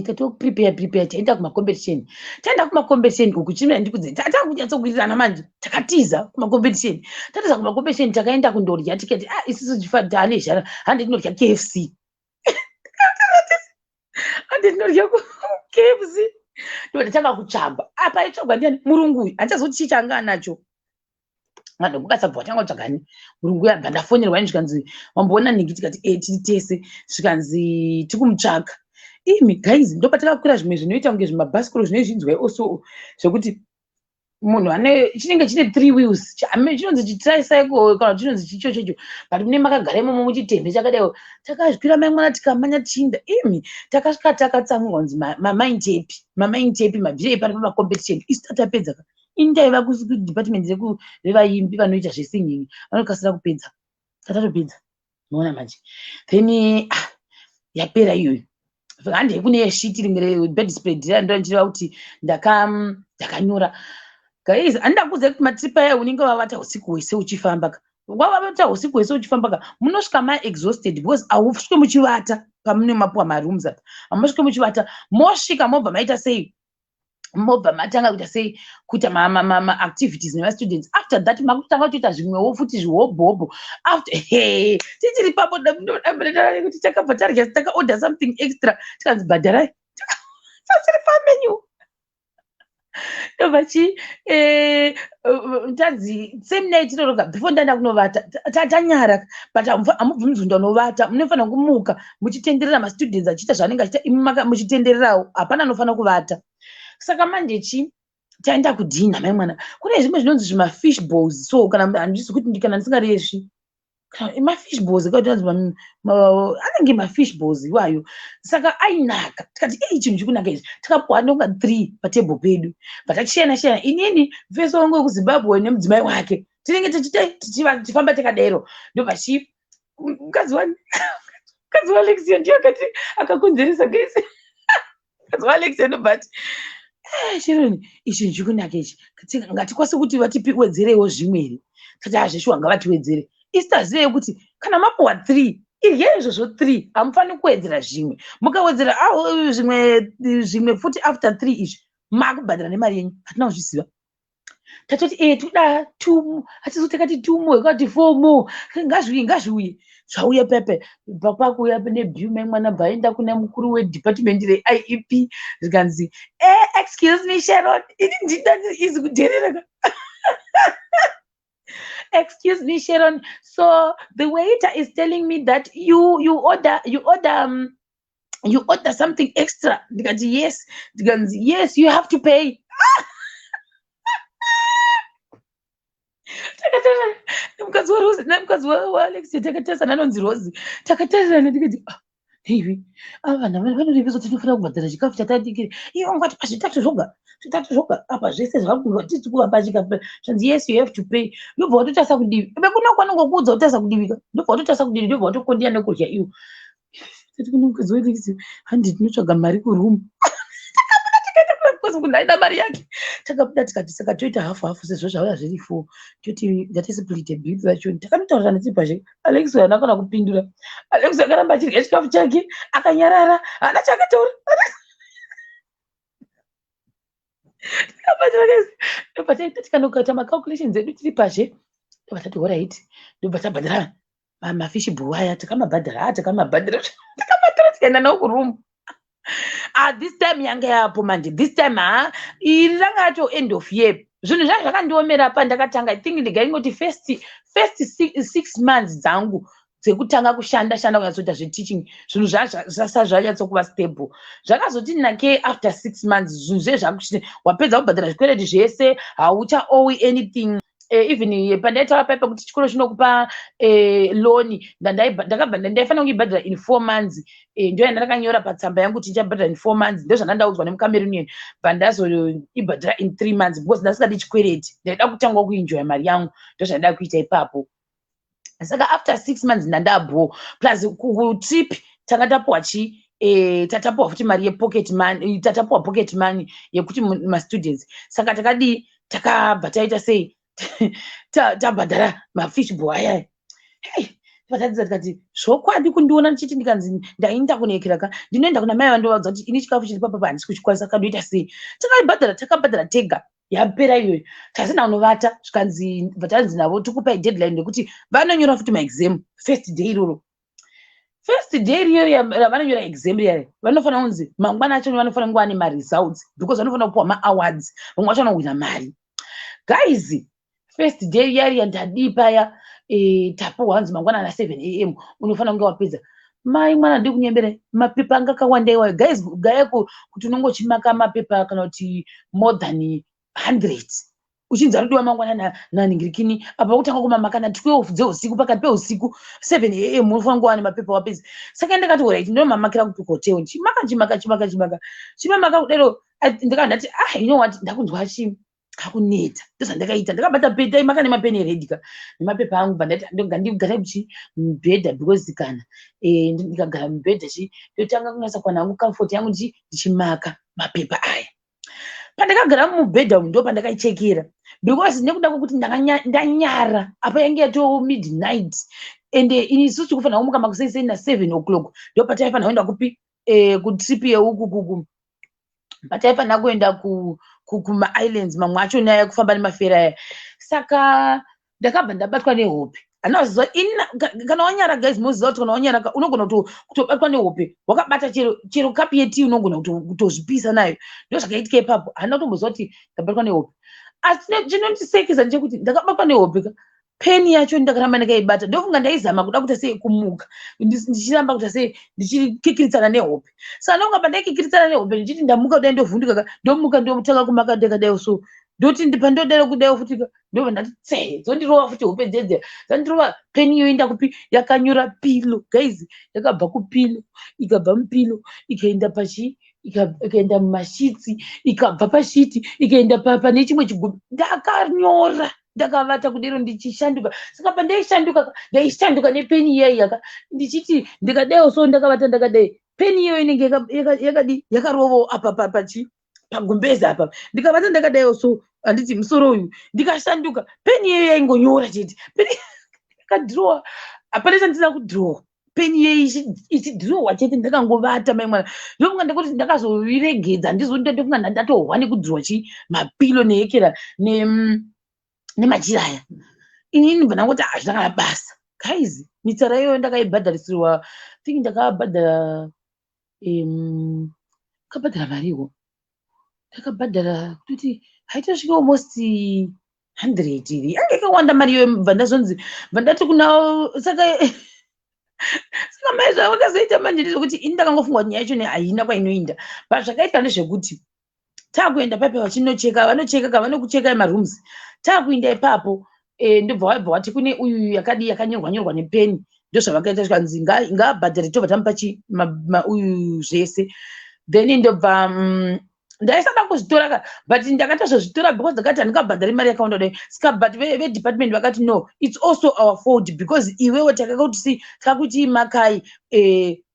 tatoprepare taenda kumacompetition uku chimira ndikudze takunyatsokuirirana manje takatiza kumacompetition tatiza kumacompetition takaenda kundorya tikati isisu chifadhane zhara handi ndinorya KFC ndinorya KFC ndodatanga kutsvagwa apa itsvagwa ndiani murungu uyu handichazoti chii changa anacho ndokukasabva watanga kutsvagani murungu uyu abva ndafonerwa ini zvikanzi wamboona nhingi tikati tiri tese zvikanzi tikumutsvaga imi guys ndopatakakwira zvimwe zvinoita kunge zvimabhasikoro zvine zvinzwai also zvekuti munhu ane chinenge chine 3 wheels chinonzi chitricycle kana chinonzi chichochocho but mune makagara imomo muchitende chakadaiwo takazvikwira maimwana tikamanya tichinda imi takasvika takatsamwa kunzi mamaintepi mabhire epari pamacompetition isu tatapedza indaiva kudepartment revaimbi vanoita zvesinging vanokasira kupedza tatatopedza maona manje then yapera iyoyo handei kune shiti rimwe rebedspread randochireva kuti ndakanyora guys handakudza kuti matripa aya unenge wavata usiku hwese uchifamba wavata usiku hwese uchifamba munosvika maexhausted because hausvike muchivata pamune mapuwa marooms apa hamusvike muchivata mosvika mobva maita sei mobva matanga kuita sei kuita maactivities nevastudents after that makutanga kutoita zvimwewo futi zvihobhobho after tichiri papo ndodamburetara kuti takabva tarya takaorder something extra tikanzi bhadharai tasiri pamenu Ndobachi ntanzi same night ndoroga before ndanda kunovata tatanyara but amubvunzi ndonovata munofana kumuka muchitenderera ma students achiita zvanenge achiita muchitendererawo hapana anofana kuvata saka mandechi taenda kudhina mai mwana kune zvimwe zvinonzi zvima fish balls so kana handisi kuti kana ndisingarezvi ma-fish balls anenge ma-fish balls iwayo saka ainaka tikati chinhu chikunaka izvi takapuwa ndonga 3 patebho pedu vatachiyana inini vese wangu wekuzimbabwe nemudzimai wake tinenge tichifamba takadero ndobachi mukadzi waAlexia ndiyo akati akakonzeresa gese mukadzi waAlexia ndobati chironi ichi chikunaka ichi ngatikwanise kuti vatiwedzerewo zvimwe tati hazveshuwa ngavatiwedzere isitazive kuti kana mapuwa 3 iryei izvozvo 3 hamufani kuwedzera zvimwe mukawedzera zvimwe futi after 3 izvi makubhadhara nemari yenyu hatina kuzviziva tatoti toda 2 hatizotakati 2 mo yakati 4 mo ngazviuye zvauya pepe pakwakuuya neBhuma mwana bvaenda kuna mukuru wedepartment reiep zvikanzi excuse me Sharon ini ndindanzi kudherera excuse me Sharon, so the waiter is telling me that you order something extra. Yes, yes, you have to pay. Mukadzi waAlexia takatarisana anonzi Rozi takatarisana tikati hivi avana vanorevesa kuti tinofana kubhadhara chikafu chatadikire ivo ngati pazvitatu zvoga apa zvese titi kuvapa chikafu zvanzi yes you have to pay ndobva watotasa kudivi bekuno kwanongokuudza kutasa kudivika ndobva watotasa kudivi ndobva watokondiya nekurya iwo tati kuno mukadzi waAlexia handi tinotsvaga mari kurumu kunaida mari yake takabuda tikati saka toita hafu sezvo zvauya zviri 4 toti ngatisipilite bhill yacho takamutaurira netsipazve Alexia haana kana kupindura Alexia akaramba achirya chikafu chake akanyarara haana chakataura ndobva taiti kanokaita macalculations edu tiri pazhe ndobva tati alright ndobva tabhadhara mafish ball aya takamabhadhara tikaenda nawo kurumu this time yanga yapo manje this time iri ranga ato end of year zvinhu zvanga zvakandiomera pa ndakatanga I think ndingaingoti first 6 months dzangu dzekutanga kushanda kunyazoita zveteaching zvinhu zvanyatsokuva stable zvakazoti nake after 6 months zvinhu zvezvakuchiti wapedza kubhadhara zvikwereti zvese haucha owe anything even pandaitaura paipa kuti chikoro chinokupa loan ndakabva ndaifanira kuibhadhara in 4 months ndio yandakanyora patsamba yangu kuti ndichabhadhara in 4 months ndio zvandandaudzwa nemukamerunian pandazoibhadhara in 3 months because ndasingadi chikwereti ndaida kutanga kuenjoya mari yangu ndio zvandaida kuita ipapo saka after 6 months ndandabho plus kutrip tanga tapuwa tatapuwa futi mari yepocket money tatapuwa pocket money yekuti mastudents saka takabva taita sei tabhadhara mafish ball aya vatadzidza tikati zvokwadi kundiona ndichiti ndikanzi ndainda kunekera ndinoenda kuna mai vandovaudza kuti ini chikafu chiri papapa handisi kuchikwanisa kandoita sei takabhadhara tega yapera iyoyo tasina unovata zvikanzi vatanzi navo tikupai deadline nekuti vanonyora futi maexam first day iroro first day riyo ravanonyora exam riya vanofana kunzi mangwana acho vanofana kunge vane maresults because vanofana kupuwa maawards vamwe vacho vanowina mari guys first day yari ndadii paya tapuwa hanzi mangwana na 7 am unofana kunge wapedza mai mwana ndi kunyembera mapepa anga kawanda iwayo guys gayako kuti unongochimaka mapepa kana kuti more than 100 uchinza rudiwa mangwana naningirikini apa kutanga kumamaka na 12 dzeusiku pakati peusiku 7 am unofana kunge wane mapepa wapedza saka ndakati alright ndio mamakira kuti hotel chimamaka kudero ndakandati you know what ndakunzwa hakuneta ndozvandakaita ndakabata bhedha imaka nemapeni eredika nemapepa angu bandati ndigara mubhedha because kana ndikagara mubhedha ndotanga kunyasa kuwana hangu comfort yangu ndichimaka mapepa aya pandakagara mubhedha umu ndo pandakaichekera because nekuda kwekuti ndanyara apa yange yato midnight ende inisu tikufanira kumuka makusei na 7 o'clock ndo pataifanira kuenda kupi kutrip yeuku pataifanira kuenda kuma islands mamwe acho nyaya yekufamba nemafera aya saka ndakabva ndabatwa nehope Anazwa kana wanyara guys muziva kuti kana wanyara unogona kutobatwa nehope wakabata chero kapi yeti unogona kutozvipisa nayo. Ndo zvakaitika ipapo. Handina kutombozwa kuti ndabatwa nehope. Asi chinondisekesa ndechekuti ndakabatwa nehope peni yacho ndakaramba ndakaibata. Ndofunga ndaizama kuda kuita sei kumuka. Ndichiramba kuita sei ndichikikiritsana nehope. Saka ndonga pandakikiritsana nehope ndichiti ndamuka kudai ndovhunduka ndomuka ndotanga kumaka ndakadai so. Ndoti ndipandodero kudai futika ndo ndati tse dzondirova futi hope dzedze dzandirova peni yoenda kupi yakanyura pilo guys yakabva kupilo ikabva mupilo ikaenda pachi ikaenda mumashitsi ikabva pashiti ikaenda pane chimwe chigubhu ndakanyora ndakavata kudero ndichishanduka. Saka pandaishanduka ndaishanduka nepeni iyai ndichiti ndikadai so ndakavata ndakadai peni iyo inenge yakadi yakarovawo apa pachi pagumbeza apa ndikavata ndakadai so anditi musoro uyu ndikashanduka peni iyo yaingonyora chete peni yakadhirowa hapana chandisina kudhirowa peni iyo ichidhirowa chete ndakangovata mai mwana. Ndofunga ndekuti ndakazoviregedza ndizondofunga ndatohwa nekudhirowa mapilo nehekera nemachiraya inini bva ndangoti hazvakana basa guys. Mitsara iyoyo ndakaibhadharisirwa think ndakabhadhara kabhadhara mariwo ndakabhadhara kuti haitosvika almost 100 iri yange yakawanda mari iyoyo bva ndazonzi bva ndati kunawo. Saka mai zvavakazoita manje ndezvekuti ini ndakangofunga kuti nyaya yacho haina kwainoenda but zvakaitwa ndezvekuti takuenda paipa vachinocheka vanocheka kavanokucheka marooms takuenda ipapo ndobva wabva wati kune uyu yakadi yakanyorwa nepeni ndozvavakaita zvikanzi ngaabhadhare tobva tamupa uyu zvese then ndobva ndaisada kuzvitora but ndakatozozvitora because ndakati handingabhadhari mari yakawanda dai. Saka but vedepartment vakati no it's also our fault because iwewe takakuti takuti makai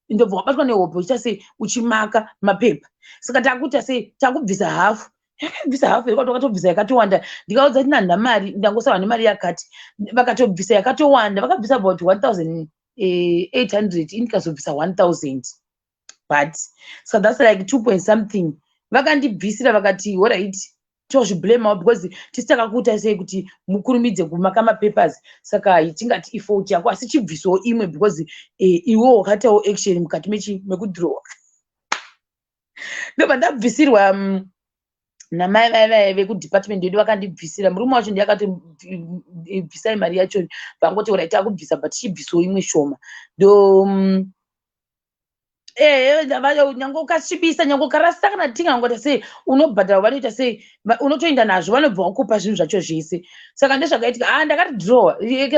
ndobva wabatwa nehope uchitase uchimaka mapepa. Saka takuti ase takubvisa hafu yakabvisa hafu yakati wakatobvisa yakatowanda ndikaudza kuti nanda mari ndangosava nemari yakati vakatobvisa yakatowanda vakabvisa about 1800 inikazobvisa 1000 but so that's like 2 point something. Vakandibvisira vakati alright tozviblamawo because tisi takakuita sei kuti mukurumidze kumaka mapapers. Saka tingati ifault yako asi chibvisawo imwe because iwo wakatawo action mukati mekudhirowa. Ndobva ndabvisirwa namai vai vekudepartment yedu vakandibvisira. Murume wacho ndiyakati bvisai mari yacho vangoti alright takubvisa but chibvisawo imwe shoma ndo nyange ukachibisa nyange ukarasa kana tingangota sei unobhadhara vanoita sei unotoenda nazvo vanobva vakupa zvinhu zvacho zvese. Saka ndezvakaitika ndakati dhirowa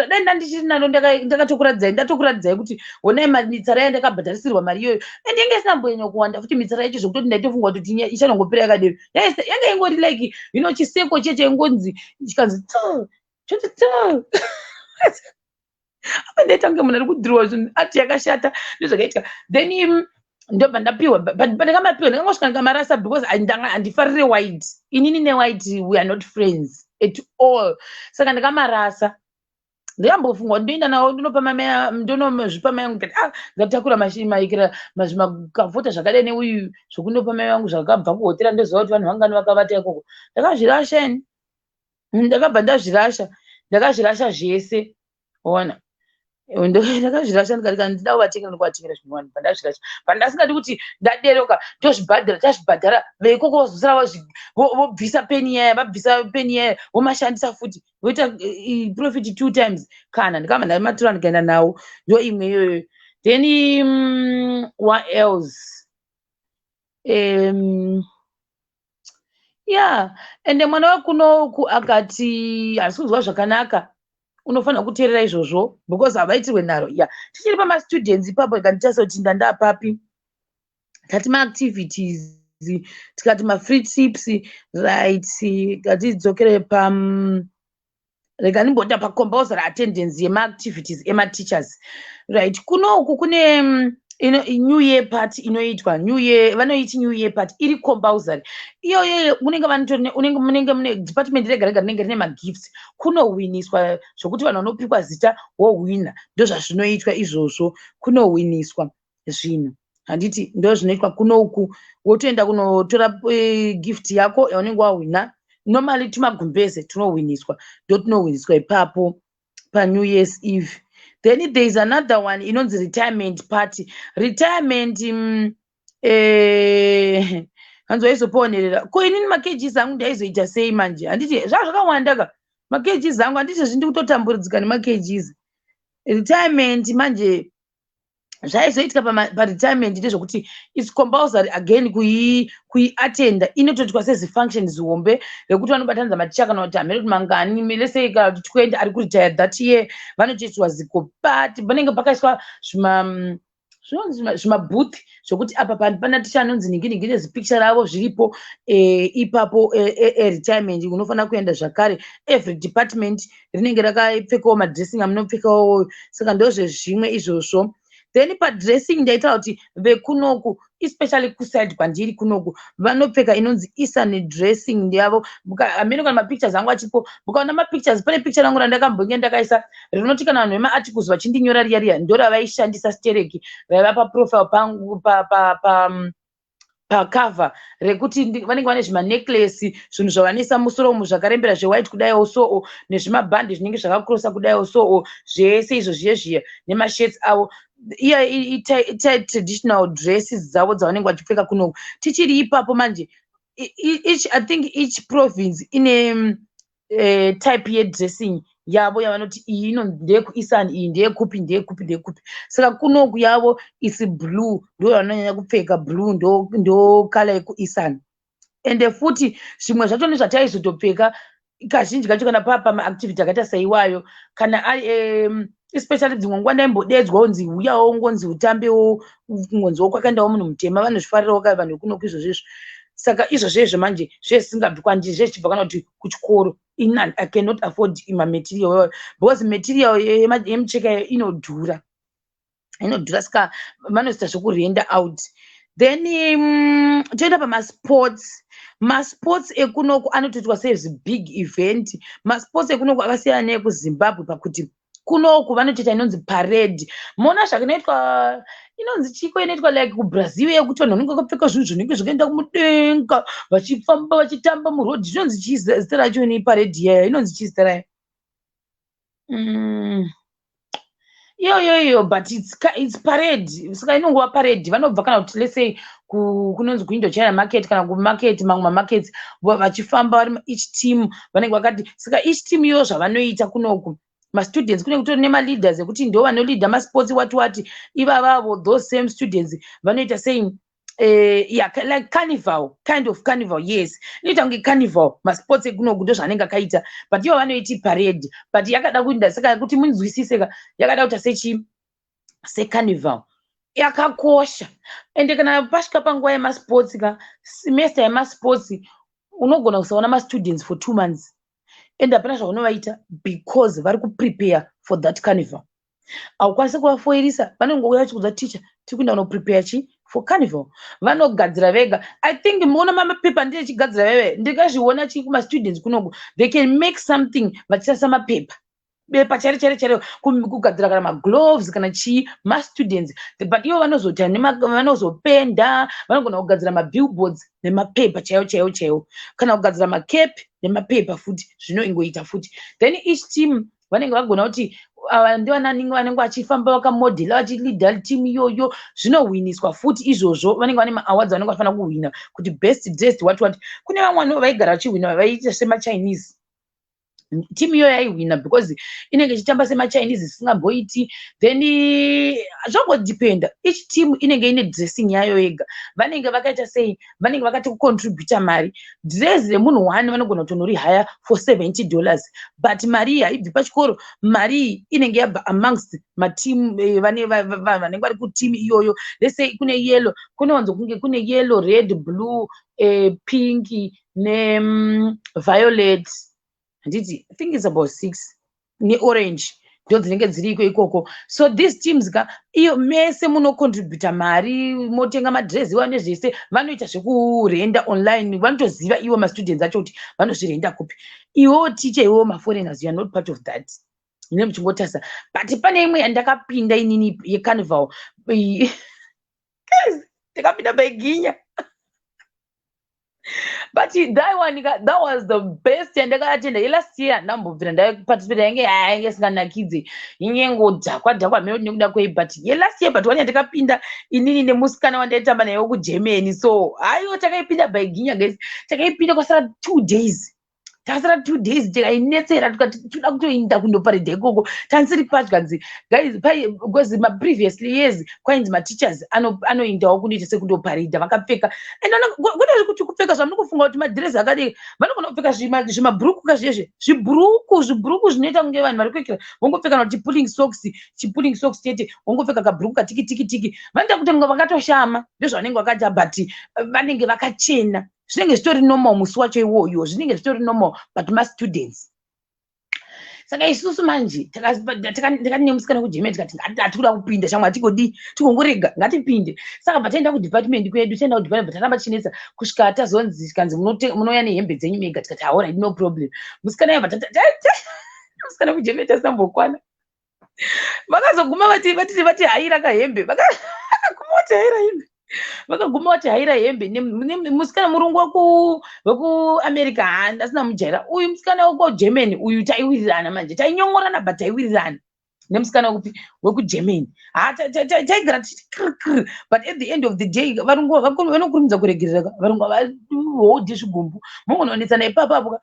dai ndandichiri nalo ndatokuradzai kuti honai mitsara yandakabhadharisirwa mari iyoyo ndinge isina mbonyo kuwanda futi mitsara yacho zvokutoti ndaitofunga kuti ichanongopera yakadero yange ingori like chiseko chechengonzi chikanzi choti apa ndaitange munhu ari kudhirowa zvinhu ati yakashata ndozvakaitika. Then ndobva ndapiwa but ndakamapiwa ndakangosvika ndikamarasa because handifarire white. Inini newhite we are not friends at all. Saka ndakamarasa ndakambofungwa ndoenda nawo ndonozvipa mai vangu ndatakura zvimakavhota zvakadai neuyu zvokundopa mai vangu zvakabva kuhotera ndoziva kuti vanhu vangani vakavata ikoko. Ndakazvirasha ini ndakabva ndakazvirasha zvese ona ndakazvirasha ndikatika ndida kuvatengera ndokuvatengera zvinhu pandazvirasha pandasingadi kuti ndaderoka tozvibhadhara tazvibhadhara veikoko vazosara vobvisa peni yaya vabvisa peni yaya vomashandisa futi voita profit 2 times kana ndikamba ndamatora ndikaenda nawo ndo imwe iyoyo. Then what else yeah ende mwana wakunoku akati hasi kuzwa zvakanaka unofanira kuteerera izvozvo because havaitirwe nharo tichiri pamastudents ipapo ikanditasa kuti ndandapapi tati maactivities tikati mafree tips right ngatidzokere rega ndimbonda pacompulsory attendance yemaactivities emateachers right. Kunoku kune new year party inoitwa vanoiti new year party iri compulsory iyoyo munenge mune department rega rega rinenge rine magifts kunowiniswa zvokuti vanhu vanopikwa zita wohwina ndozvazvinoitwa izvozvo kunowiniswa zvinhu handiti ndo zvinoitwa kunoku wotoenda kunotora gift yako yaunenge wahwina normally timagumbeze tinohwiniswa ndo tinohwiniswa ipapo New Year's Eve. Then there is another one, you know, the retirement party. Retirement hanzoizoponerera ko inini makeji zangu ndaizoita sei manje handiti zvazvakawanda ka makeji zangu handiti zvindi kutotamburudzika nemakejizi retirement manje zvaizoitika paretirement ndezvokuti its compulsory again kuiatenda inotoitwa sezifunctions hombe rekuti vanobatanidza maticha kana kuti hamene kuti mangani lesei kana kuti tikuenda ari kuretire that year vanotoitwa zikopati panenge pakaiswa zvimabooth zvokuti apa pana ticha anonzi ningi nezipicture ravo zviripo ipapo retirement unofanira kuenda zvakare every department rinenge rakapfekawo madressing amunopfekawo saka ndozvezvimwe izvozvo. Then padressing ndaitaura kuti vekunoku especially kuside kwandiri kunoku vanopfeka inonzi isane dressing ndiyavo amene kana mapictures angu achipo mukaona mapictures pane picture rangu randakambonge ndakaisa rinoti kana vanhu vemaarticles vachindinyora riya ndoravaishandisa stereki vaiva paprofile pangu pacover rekuti vanenge vane zvimanecklace zvinhu zvavanoisa musoro umu zvakarembera zvewhite kudaiwo soo nezvimabhandi zvinenge zvakakrosa kudaiwo soo zvese izvo zviye nemashirts avo iya traditional dresses dzavo dzavanenge vachipfeka kunoku tichiri ipapo manje I think each province ine type yedressing yavo yavanoti iyi ino ndeyekuisani iyi ndeyekupi saka kunoku yavo isi blue ndo vanonyanya kupfeka blue ndo kala yekuisani ende futi zvimwe zvacho nezvataizotopfeka kazhinji kacho kana pamaactivity akaita saiwayo kana ari especially dzimwe nguva ndaimbodedzwa unzi uyawo ngonzi utambewo ngonziwo kwakaendawo munhu mutema vanozvifarirawo ka vanhu vekunoku izvozvezvo saka izvozvezvo manje zvezvisingabvi kwandiri zvezvichibva kana kuti kuchikoro inani I cannot afford material because material yemucheka inodhura saka vanoita zvekurenda out. Then toenda masports ekunoku anotoitwa sezibig event. Masports ekunoku akasiyana neekuzimbabwe pakuti kunoku vanotoita inonzi parade mona zvakanoitwa inonzi chiko inoitwa like kubrazil yekuti vanhu vanenge vakapfeka zvinhu zvinenge zvakaenda kumudenga vachifamba vachitamba murodhi inonzi chii zita racho ni parade yayo inonzi chii zita rayo iyo but it's parade saka inongova parade vanobva kana kuti lesei kunonzi kuindochina market kana kumarket mamwe mamarkets vachifamba vari each team vanenge vakati saka each team iyo zvavanoita kunoku mastudents kunenge kutori nemaleaders ekuti ndo vanoleada masports wati ivavavo those same students vanoita sei like carnival, kind of carnival, yes. Inoita kunge carnival masports ekunoku ndo zvanenge akaita but ivo vanoiti parade but yakada kuinda saka kuti munzwisise yakada kuita secarnival yakakosha ende kana pasvika panguva yemasports semester yemasports unogona kusaona mastudents for 2 months and hapana zvaunovaita because vari kuprepare for that carnival. Haukwanisi kuvafoirisa vanongouya vachikuudza ticha tiri kuenda kunoprepare chi for carnival vanogadzira vega. I think muona mapepa ndiye chigadzira veve ndikazviona chi kumastudents kunoku they can make something vachisasa mapepa bepa chare kugadzira kana magloves kana chii mastudents but ivo vanozota vanozopenda vanogona kugadzira mabillboards nemapepa chaiwo kana kugadzira macape nemapepa futi zvinoingoita futi then each team vanenge vagona kuti ndivananingi vanenge vachifamba vakamodhela vachilida team iyoyo zvinohwiniswa futi izvozvo vanenge vane maawards vanenge vafanira kuhwina kuti best dressed what kune vamwe vaigara vachihwina vaiita semachinese team iyo yaihwina because inenge ichitamba semachinese isingamboiti then zvangodependa each team inenge ine dressing yayo yega vanenge vakaita sei vanenge vakati kucontributa mari dress remunhu 1 vanogona kutonorihaya for $70 but mari haibvi pachikoro mari inenge yabva amongst mateam vanenge vari kuteam iyoyo let's say kune yellow kunowanzo kunge kune yellow red blue pink violet I think it's about 6 orange ndo dzinenge dziriko ikoko so these teams iyo mese munocontributa mari motenga madress iwa nezvese vanoita zvekurenda online vanotoziva iwo mastudents acho kuti vanozvirenda kupi iwo teacher iwo maforeigners you are not part of that ine muchingotasa but pane imwe yandakapinda inini yecarnival ndakapinda baiginya But that was the best and ndakatenda last year ndambobvira ndaparticipate yange singanakidze inyengodhakwa mero nekuda kwei but last year but wani ndakapinda inini nemusikana wandaitamba naye kuGermany so aiyo takaipinda by ginya guys takaipinda kwasara 2 days takasara 2 days tikainetsera tukati toda kutoinda kundoparedha ikoko tansiri patkanzi guys because previously years kwainzi mateachers anoindawo kunoita sekundoparedha vakapfeka and kune kuti kupfeka zvamuri kufunga kuti madhirezi akadii vanogona kupfeka zvimabhuruku kazviyezve zvibhuruku zvinoita kunge vanhu vari kuekera vongopfeka kuti chipulling socks chete vongopfeka kabhuruku katikitiki vanoita kuti ngo vakatoshama ndozvavanenge vakaita but vanenge vakachena zvinenge zvitori normal musi wacho iwoyo zvinenge zvitori normal but ma-students saka isusu manje takati nemusikana kuGermany tikati hatikuda kupinda shamwa tikongorega ngatipinde saka pataenda kudepartment kwedu taenda kudepartment tatamba chinetsa kusvika tazonzi kanzi munouya nehembe dzenyu mega tikati alright no problem musikana yabva musikana kuGermany tasambokwana vakazoguma vati haira kahembe vakaguma vati haira hembe vakaguma vati haira hembe musikana murungu wekuAmerica asina mujaira uyu musikana wekuGermany uyu taiwirirana manje tainyongorana but taiwirirana nemusikana wekuGermany taigara tichikirikiri but at the end of the day varungu vanokurumidza kuregerera varungu havahodhi zvigumbu mongonoonetsana ipapapo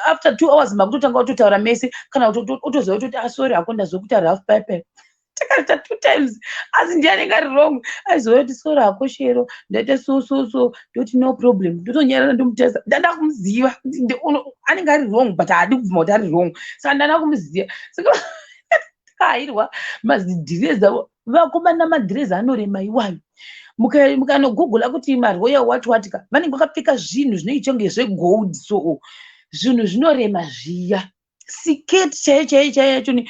after 2 hours makutotanga kutotaura mese kana utoziva kuti asori akonda zvokutaura half pipe takaita 2 times asi ndianenge ari wrong aiziva kuti sori ako shero ndaita so ndoti no problem ndotonyarara ndomutesa ndanda kumuziva anenge ari wrong but haadi kubvuma kuti ari wrong saka ndanda kumuziva saka takahairwa madhirezi avo vakomana madhirezi anorema iwayo mukanogogola kuti maroyal watwatika vanenge vakapfeka zvinhu zvinoichonge zvegold so zvinhu zvinorema zviya siketi chaiyo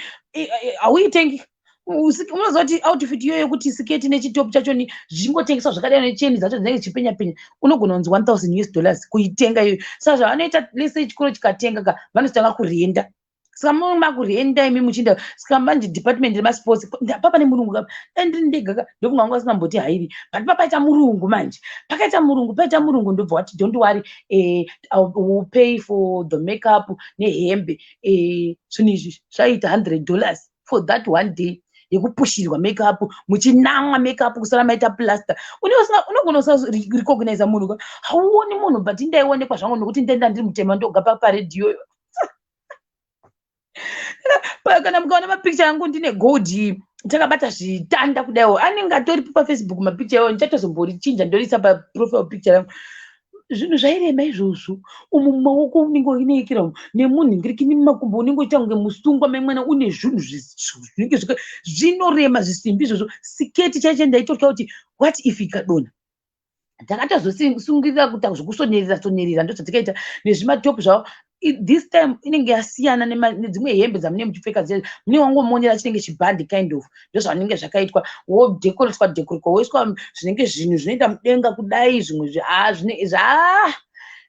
hauitengi unoziva kuti outfit iyoyo kuti siketi nechitopu chachoni zvingotengeswa zvakadai necheni dzacho dzinenge dzichipenya unogona kunzi $1,000 kuitenga iyoyo saka zvavanoita lese chikoro chikatenga vanotanga kurenda saka makurenda imi muchinda saka manje department remasports papa nemurungu kapa ndiri ndega ndofunga wangu asingamboti hairi but papaita murungu manje paita murungu ndobva wati don't worry I will pay for the makeup nehembe zvinhu izvi zvaita $100 for that one day yekupushirwa makeup muchinamwa makeup kusara maita plaster unogona usarecognize munhu hauoni munhu but ndaionekwa zvangu nokuti ndaenda ndiri mutema ndogapa paredhiyo kana mukaona mapikicha yangu ndine gold takabata zvitanda kudaiwo anenge atoripo paFacebook mapikicha iwayo ndichatozomborichinja ndorisa paprofile picture yangu zvinhu zvairema izvozvo umu mumaoko unenge uineekera nemunhu ngirikini mumakumbo unenge uita kunge musungwa memwana une zvinhu zvinenge zvinorema zvisimbi izvozvo siketi chaicho ndaitotya kuti what if ikadona takatozosungirira kuita zvokusonerera ndozvatikaita nezvimatopu zvavo this time inenge yasiyana nedzimwe hembe dzamune muchipfeka dzedu mune wangomonera chinenge chibhandi kind of ndozvanenge zvakaitwa wodhekoreswa woiswa zvinenge zvinhu zvinoenda mudenga kudai zvimwe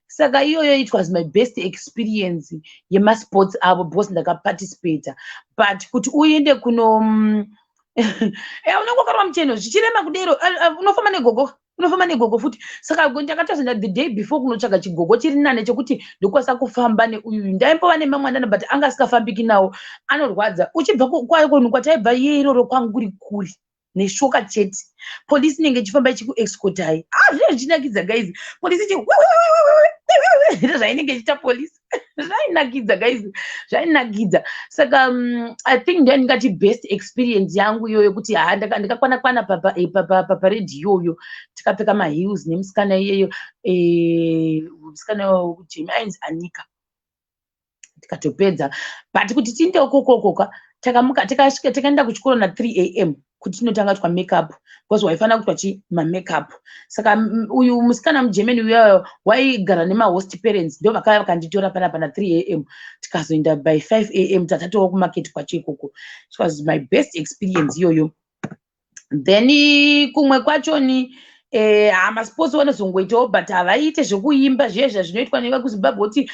saka iyoyo it was my best experience yemasports avo because ndakaparticipata but kuti uende kuno unenge wakarwa mucheno zvichirema kudero unofamba negogo futi saka ndakatozenda the day before kunotsvaga chigogo chiri nane chekuti ndokwanisa kufamba neuyu ndaimbova nemamwandana but anga asikafambiki nawo anorwadza uchibva kwakonhu kwataibva iroro kwangu kuri kuri neshoka chete polisi inenge ichifamba ichikuexcotai zvine zvichinakidza guys polisi zvainenge ichiita polisi zvainakidza guys zvainakidza saka I think ndingati best experience yangu iyoyo kuti ndikakwana paredhi iyoyo tikapfeka maheels nemusikana iyeyo musikana wekuJermany Anika tikatopedza but kuti tiinde ukokokoka takamuka takaenda kuchikoro na 3 am kuti tinotanga twa makeup because waifana kutwa mamakeup saka uyu musikana muGermany uyayo waigara nemahost parents ndo vakanditora panapa na 3 am tikazoenda by 5 am tatatowa kumarket kwacho ikoko. It was my best experience iyoyo. Then kumwe kwacho ni Amasports vanozongoitawo but havaite zvekuimba zvezva zvinoitwa nevakuzimbabwe kuti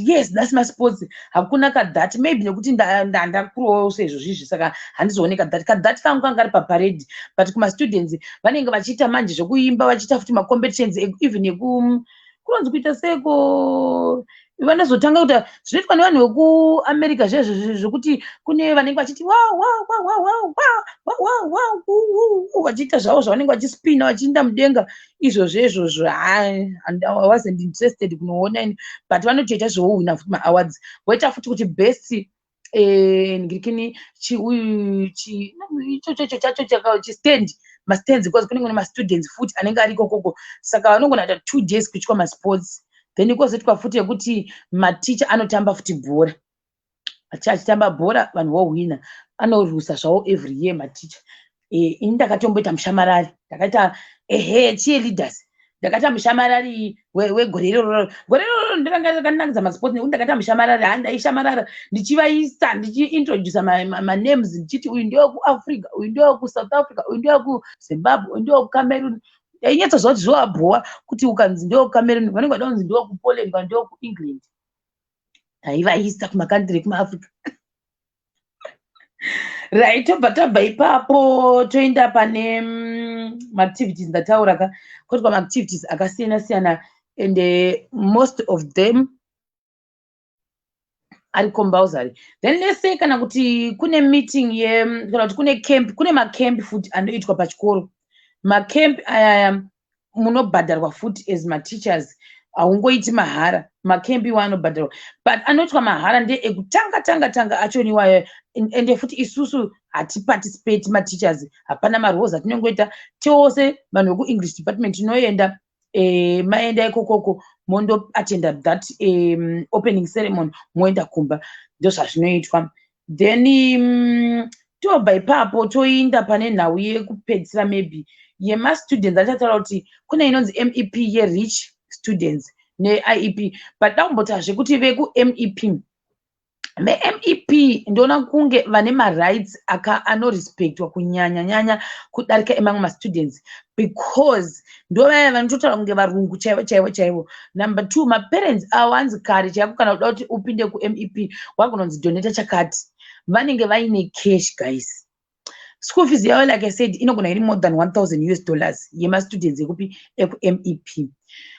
yes that's my sports. Hakuna kadhati maybe nekuti ndakurawo sezvo zvizvi saka handizoone kadhati kangu kanga ari paparade but kuma-students vanenge vachiita manje zvekuimba vachiita futi ma-competitions even kunonzi kuita seko vanozotanga kuita zvinoitwa nevanhu vekuamerica zvezvo zvokuti kune vanenge vachiti vachiita zvavo zvavanenge vachispina vachiinda mudenga izvozvo I wasn't interested kunoona but vanotoita zvohwina futi ma-awards voita futi kuti best ngirikini ichocho chacho chistand ma-stands because kunenge kune ma-students futi anenge ariko koko saka vanongonaita 2 days kuitwa ma-sports then kozoitwa futi yekuti maticha anotamba futi bhora achitamba bhora vanhu vohwina anorusa zvavo every year maticha ini ndakatomboita mushamarari ndakaita cheerleaders ndakaita mushamarari wegore iroro ndakanga ndakanakidza masports nekuti ndakaita mushamarari handaishamarara ndichivaisa ndichiintrodusa ma-names ndichiti uyu ndewe kuafrica uyu ndewe kusouth africa uyu ndewe kuzimbabwe uyu ndewe kucameroon inyatsoziva kuti zvovabhowa kuti ukanzi ndewe kucameroon vanenge vada kunzi ndewe kupoland kana ndewe kuengland haivaisa kumakantri ekumaafrica right tobva ipapo toenda pane ma-activities ndataura ka kuti ma-activities akasiyana-siyana and most of them ari compulsory. Then let's say kana kuti kune meeting kana kuti kune camp, kune macamp futi anoitwa pachikoro. Macamp aya munobhadharwa futi as ma-teachers, haungoiti mahara. Macamp iwa anobhadharwa, but anoitwa mahara ndekutanga achoni iwayo. Ende futi isusu hatiparticipate ma-teachers, hapana marules atinongoita chose vanhu veku English department tinoenda maenda ikokoko mondo attend that opening ceremony moenda kumba, ndo zvazvinoitwa. Then tobva ipapo toinda pane nhau yekupedzisira maybe yema-students achataura kuti kune inonzi MEP ye-rich students ne-IEP, but dakumbotazve kuti veku-MEP me-MEP ndona kunge vane ma-rights anorespectwa kunyanya kudarika emamwe ma-students, because ndo vaya vanototaura kunge varungu chaivo. Number 2, ma-parents awanzi kare chako kana kuda kuti upinde ku-MEP wakunonzi donata chakati, vanenge vaine cash guys. School fees yavo like I said inogona iri more than $1,000 yema-students ekupi eku-MEP.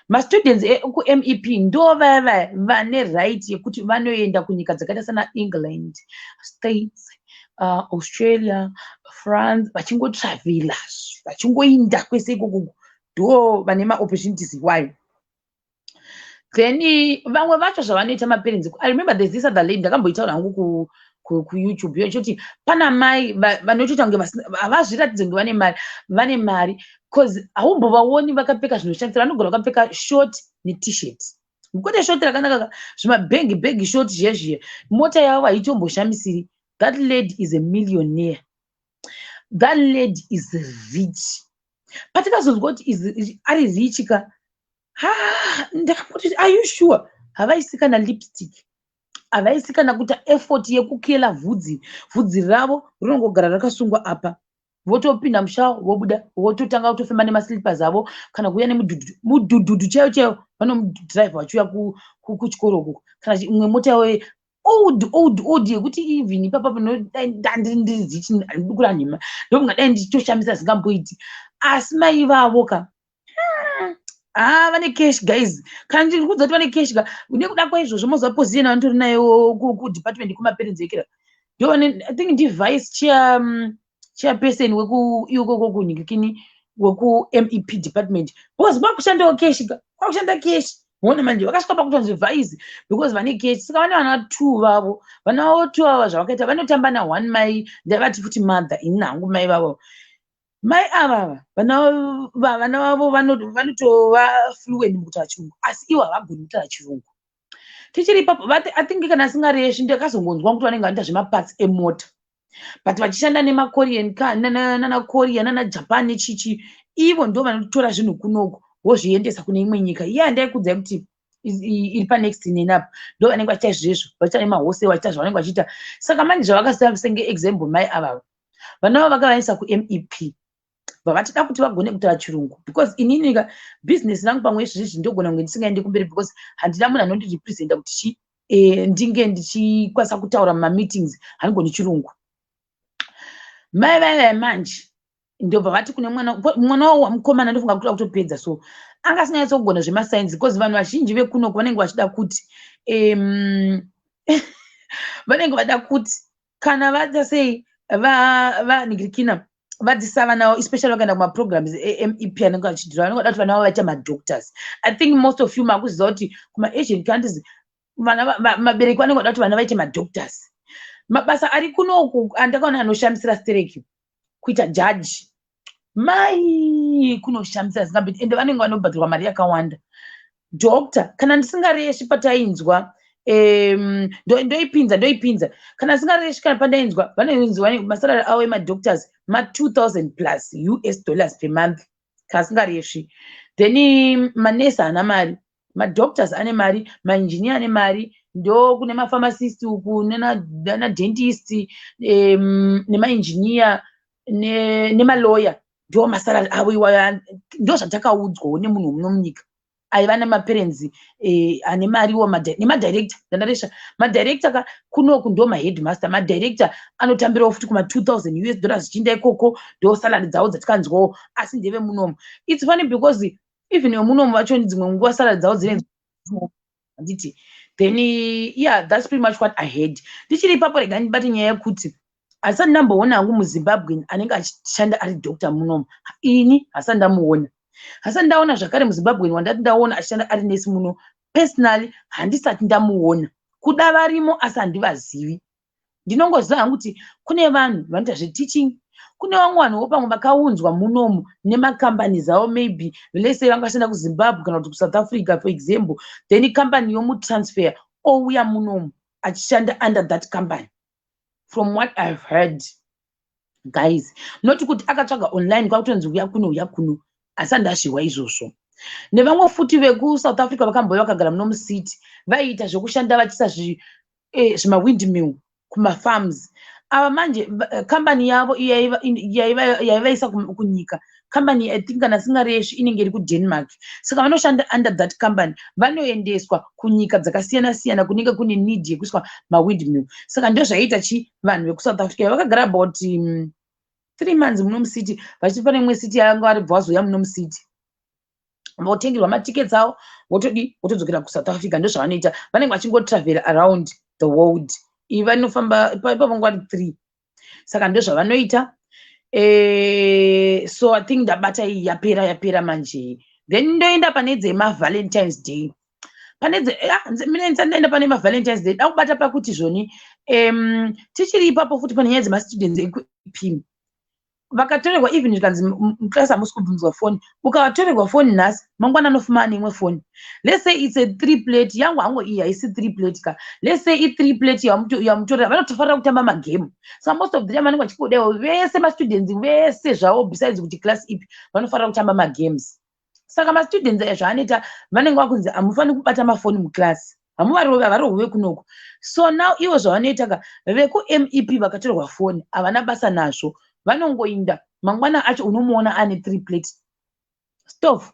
Ma-students eku-MEP ndo vaya vane right yekuti vanoenda kunyika dzakaita sana England, States, Australia, France, vachingotravela vachingoinda kwese ikoko, ndo vane ma-opportunities iwayo. Then vamwe vacho zvavanoita ma-parents, I remember there's this other lady ndakamboitaura hangu ku-YouTube yochoti pana mai vanotoita kunge havazviratidze kunge vane mari, because haumbovaoni vakapfeka zvinoshandisira, vanogona vakapfeka short ne-t-shirt. Mukoti short rakanaka zvimabhegi short zhezhiye, mota yavo haitomboshamishiri. That lady is a millionaire. That lady is rich. Patikazonzwa kuti ari rich ka, ndakamboti are you sure? Havaisi kana lipstick, havaisi kana kuita effort yekukela vhudzi ravo rinongogara rakasungwa apa, votopinda mushawo vobuda vototanga kutofamba nemaslippers avo kana kuuya nemudhudhudhu chaiwo vanomudhiraivha vachiuya kuchikoro uko, kana imwe mota yavo old yekuti even ipapapo ndandiri zichi handikura nhema ndokungadai ndichitoshamisa zingamboiti, asi mai vavo ka vane cash guys. Kana ndiri kudza kuti vane cash ga nekuda kwaizvozvo mozaposition vanotori nayo kudepartment kumaparents ekera, ndo I think ndi vice chairperson weku kunyikini weku MEP department, because vakushandawo cash ga, vakushanda cash. Mona manje vakasvika pakutonzi vice because vane cash, saka vane vana 2 vavo, vana vavo 2 ava zvavakaita vanotamba na1 mai ndavati futi mother inhangu mai vavo. Mai ava vana vavo vanotova fluent mukutaura chirungu, asi ivo havagoni kutaura chirungu. Tichiri ipapo I think kana singareshi ndakazongonzwa kuti vanenge vanoita zvemaparts emota, but vachishanda nemakorean nana-Korea nana-Japan nechichi, ivo ndo vanotora zvinhu kunoko vozviendesa kune imwe nyika. Iye handaikudzai kuti iri panext nenapo ndo vanenge vachiita izvezvo, vachiita nemahose, vachiita zvavanenge vachiita. Saka manje zvavakasisa senge example mai avavo vana vavo vakavanisa ku-MEP, vatida kuti vagone kutaura chirungu because inini business rangu pamwe izvizvi ndogona kunge ndisingaendi kumberi because handina munhu anondirepresenta kuti ndinge ndichikwanisa kutaura mumameetings handigoni chirungu. Mai vaya manje ndobva vati kune mwana wavo wamukomana ndofunga kuti kutopedza so anga asinganyatso kugona zvemasainzi because vanhu vazhinji vekunoko vanenge vachida kuti vanenge vada kuti kana vata sei vanigirikina vadzisava nawo especially vakaenda kumaprograms MEP anenge vachidhira vanenge vada kuti vana vavo vaita madoctors. I think most of you makuziva kuti kuma-Asian countries mabereki vanenge vada kuti vana vaite madoctors. Mabasa ari kunoku andakaona anoshamisira stereki kuita jaji mai kunoshamisira zingambiti ende vanenge vanobhadhirwa mari yakawanda. Doctor kana ndisingareshi patainzwa ndoipinza kana singareshi kana pandainzwa vanoinzwa masalari avo emadoctors ma$2,000 plus US dollars per month kana singareshi. Then manesi ana mari, madoctors ane mari, maengineer ane mari, ndo kune mapharmacist uku nena dentist nemaengineer nemalawyer ndo masalari avo iwayo ndo zvatakaudzwawo nemunhu munomunyika. Aiva nemaparents ane mariwo nemadirector ndandaresha madirector kunoku ndo maheadmaster. Madirector anotambirawo futi kuma$2,000 US dollars zichinda ikoko ndo salary dzavo dzatikanzwawo asi ndeve munomu. It's funny because even wemunomu vacho dzimwe nguva salary dzavo dzine handiti. Then yeah, that's pretty much what I heard. Ndichiri ipapo rega ndibate nyaya yekuti asati ndamboona hangu muZimbabwe anenge achishanda ari doctor munomu. Ini asati ndamuona. Hasa ndaona zvakare muZimbabwe wandati ndaona achishanda ari nesi muno personally handisati ndamuona. Kuda varimo asi handivazivi. Ndinongoziva hangu kuti kune vanhu vanoita zveteaching, kune vamwe vanhuwo pamwe vakaunzwa munomu nemacompanies avo maybe let's say vangashanda kuZimbabwe kana kuti kuSouth Africa for example, then company yomutransfer ouya munomu achishanda under that company. From what I've heard guys, not kuti akatsvaga online kwakutonzi uya kuno asi andashiwa izvozvo. Nevamwe futi vekuSouth Africa vakambouya vakagara muno mucity vaiita zvokushanda vachisa zvimawindmill kumafarms. Ava manje company yavo yaivaisa kunyika, company I think kana singareshi inenge iri kuDenmark. Saka vanoshanda under that company vanoendeswa kunyika dzakasiyana siyana kunenge kune need yekuiswa mawindmill. Saka ndio zvaiita vanhu vekuSouth Africa vakagara about 3 months muno mucity vachifana imwe city yanga varibva vazoya muno mucity votengerwa matickets avo votodzokera kuSouth Africa. Ndo zvavanoita vanenge vachingotravel around the world. Ivi vanofamba ipapo ngwari 3. Saka ndo zvavanoita. So I think ndabata iyi yapera manje. Then ndoenda pane Valentine's Day. Mina ndaenda pane Valentine's Day dakubata pakuti zvoni tichiri ipapo futi pane nyaya dzemastudents ekuEP vakatorerwa even zvikanzi muklasi hamusi kubvunzwa foni, ukavatorerwa foni nhasi mangwana anofuma ane imwe foni. Let's say it's a 3 plate yangu hangu iyi haisi 3 plate ka. Let's say i 3 plate yamutorera vanotofarira kutamba magame. So most of the time vanenge vachikodawo vese mastudents vese zvavo besides kuti class ipi vanofarira kutamba magames. Saka mastudents zvavanoita vanenge vakunzi hamufani kubata mafoni muklasi, hamuvarohwe kunoko. So now ivo zvavanoita ka vekuMEP vakatorerwa foni havana basa nazvo. Vanongoinda mangwana acho unomuona ane 3 plate stove.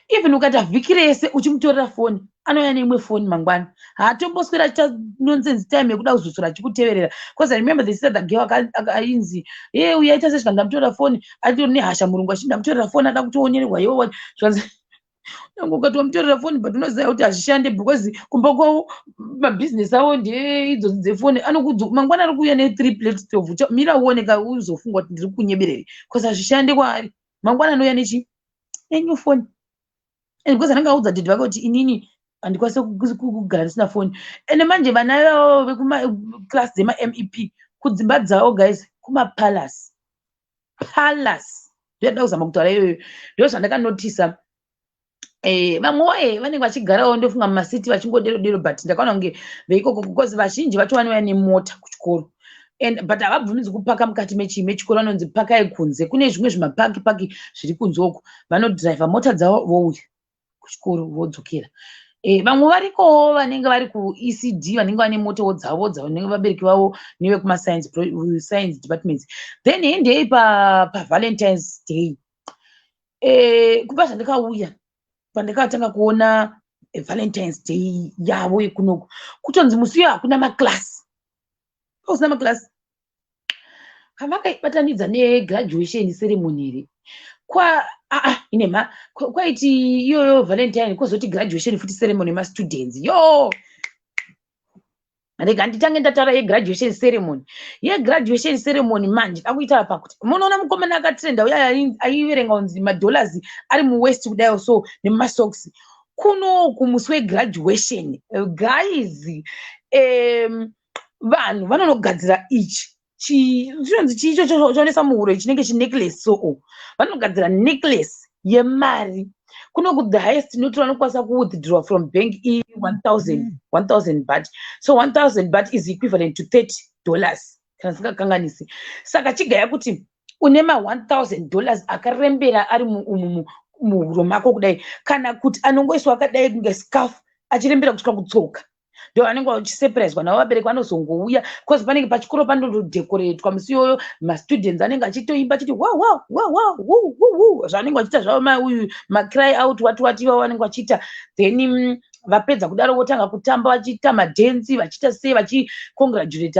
Even ukata vhiki rese uchimutorera foni anouya neimwe foni mangwana. Haatomboswera achiita nonsense time yekuda kuzosora achikuteverera. Because I remember they said that girl akainzi uyaita sezvika ndamutorera foni atori nehasha murungu achiti ndamutorera foni ada kutoonererwa iwo zvanzi ukatomutorera foni but unoziva kuti hazvishande because kumba kwavo mabusiness avo ndeidzodzi dzefoni mangwana ari kuuya ne3 plate stove mira uoneka uzofungwa kuti ndiri kunyeberere because hazvishande kwaari. Mangwana anouya nenyw foni and because anenge audza dhedhi vake kuti inini handikwanisi kugara ndisina foni. Ende manje vana vavo vekumaklasi dzemaMEP kudzimba dzavo guys kumapalace ndoyada kuzama kutaura iyoyo. Ndo zvandakanotisa vamwe vanenge vachigarawo ndofunga mumasiti vachingodero but ndakaona kunge veikoko because vazhinji vacho vanouya nemota kuchikoro but havabvumidzwi kupaka mukati mechikoro. Vanonzi pakai kunze. Kune zvimwe zvimapaki zviri kunze uko vanodhiraivha mota dzavo vouya kuchikoro vodzokera. vamwe variko vanenge vari kuECD vanenge vane motowo dzavo vanenge vabereki vavo science departments. Then hendei Valentine's Day. Kubva zvandakauya pandakatanga kuona Valentine's Day yavo yekunoku kutonzi musi uyo hakuna maklasi. Usina maklasi. Havakaibatanidza negraduation ceremony here. Kwaiti iyoyo Valentine kwozoti graduation futi ceremony students. Yo! Rega nditange ndataura yegraduation ceremony. Yegraduation ceremony manje akuita pakuti munoona mukomana akatrenda uya aiverenga unzi madollars ari muwest kudai so nemasocks. Kuno kumusi wegraduation guys vanhu vanonogadzira ichi chinonzi chicho choonesa muhuro chinenge chinecklace so vanogadzira necklace yemari. Kuno the highest note vanokwanisa kuwithdraw from bank 1000 baht. So 1000 baht is equivalent to $30 kana singakanganisi. Saka chigaya kuti une $1000 akarembera ari muhuro mako kudai kana kuti anongoiswa akadai ngescarf achirembera kusvika kutsoka. Ndo vanenge vachisurpriswa navo vabereki vanozongouya because panenge pachikoro panodecoratwa musi iyoyo mastudents anenge achitoimba achiti zvanenge vachiita zvavo uyu macry out wati ivavo vanenge vachiita. Then vapedza kudaro votanga kutamba vachiita madhenzi vachiita sei vachicongratulate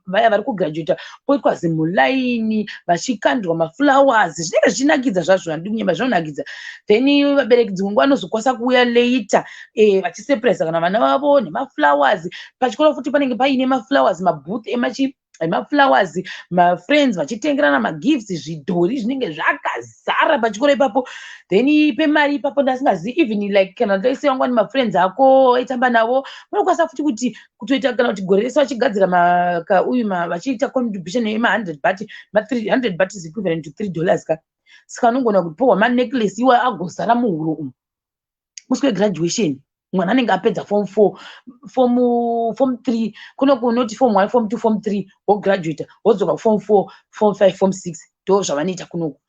vaya vari kugraduata poitwa zimulaini vachikandwa maflowers zvinenge zvichinakidza zvazvo handikunyemba zvinonakidza. Then vabereki dzimwe nguva vanozokwanisa kuuya later vachisurprisa kana vana vavo nemaflowers. Pachikoro futi panenge paine maflowers mabooth emaflowers mafriends vachitengerana magifts zvidhori zvinenge zvakazara pachikoro ipapo. Then pemari ipapo ndasingazivi even like kana ndaise vangwani mafriends ako aitamba navo vanokwanisa futi kuti kutoita kana kuti gore rese vachigadzira vachiita contribution yema100 baht. 300 baht is equivalent to $3 ka. Saka anongona kupiwa manecklace iwa agozara muhuro umu musi wegraduation. Mwana anenge apedza form 4 form 3 kuno kunoti form 1 form 2 form 3 wograduata wodzoka form 4 form 5 form 6 ndo zvavanoita kunoku.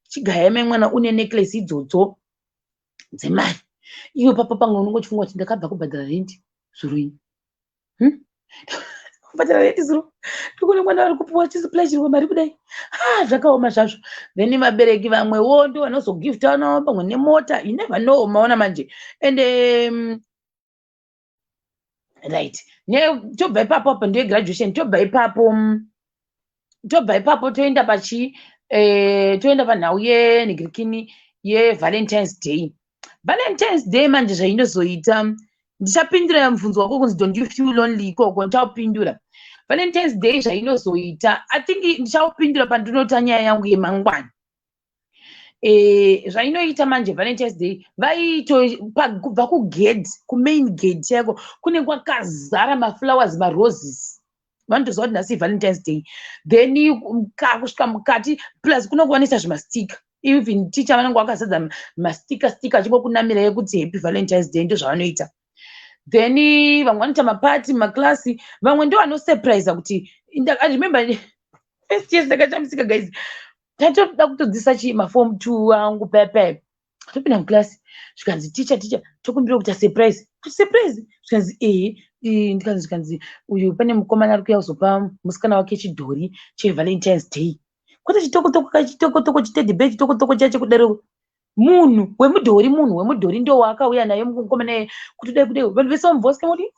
Chigaya mwana une necklace idzodzo dzemari iwe papa pamwe unongochifunga kuti ndakabva kubhadhara rent zuro ini kubhadhara rent zuro ndikune mwana ari kupiwa chisipulashirwa mari kudai zvakaoma zvazvo. Then vabereki vamwewo ndo vanozogifta navo pamwe nemota. You never know maona manje. And right tobva ipapo apa ndiyo graduation. Tobva ipapo toenda toenda panhau yenhigirikini yeValentine's Day. Valentine's Day manje zvainozoita ndichapindura mubvunzo wako kunzi don't you feel lonely ikoko ndichaupindura. Valentine's Day zvainozoita I think ndichaupindura pandinota nyaya yangu yemangwana. Zvainoita manje Valentine's Day kubva kugate kumain gate yako kune kwakazara maflowers maroses. Vanotoziva kuti nhasi Valentine's Day. Then kusvika mukati plus kunokuwanisa zvimastika. Even teacher vanenge vakazadza mastika achingokunamira yekuti happy Valentine's Day ndo zvavanoita. Then vamwe vanoita mapati maklasi vamwe ndo vanosurprise kuti I remember first year ndakachamisika guys. Tatoda kutodzisa maform 2 angu pepe topinda muklasi zvikanzi teacher tokumbira kuita surprise zvikanzi ndikanzi uyu pane mukomana ari kuuya kuzopa musikana wake chidhori cheValentine's Day. Kwete chitokotoko chitedhibhe chitokotoko chacho kudaro munhu wemudhori ndo waakauya naye mukomana kuti kudai vanhu vese vamubvoska kuti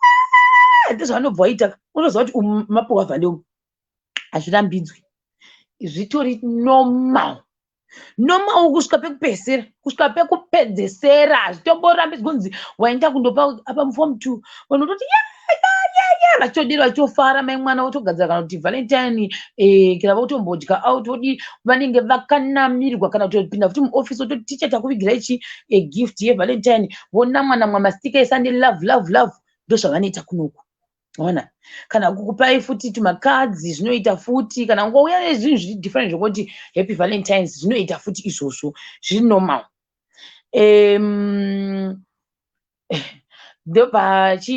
ndizvavanobva vaita unoziva kuti mapuwa vhande hazvirambidzwi. Zvitori normal kusvika pekupedzesera kusvika pekupedzesera hazvitomborambidzwi kunzi waenda kundopa apa muform 2 vanhu vototi vachitodira vachitofara mai mwana votogadzira kana kuti Valentine kana votombodya out vodi vanenge vakanamirwa kana kutopinda futi muofisi vototi ticha takuvigirai gift yeValentine vonamwanamwa mastika ese ane love ndo zvavanoita kunoku. Ona kana kukupai futi tumakadzi zvinoita futi kana ngouya nezvinhu zviri different zvokuti happy Valentines zvinoita futi izvozvo zviri normal.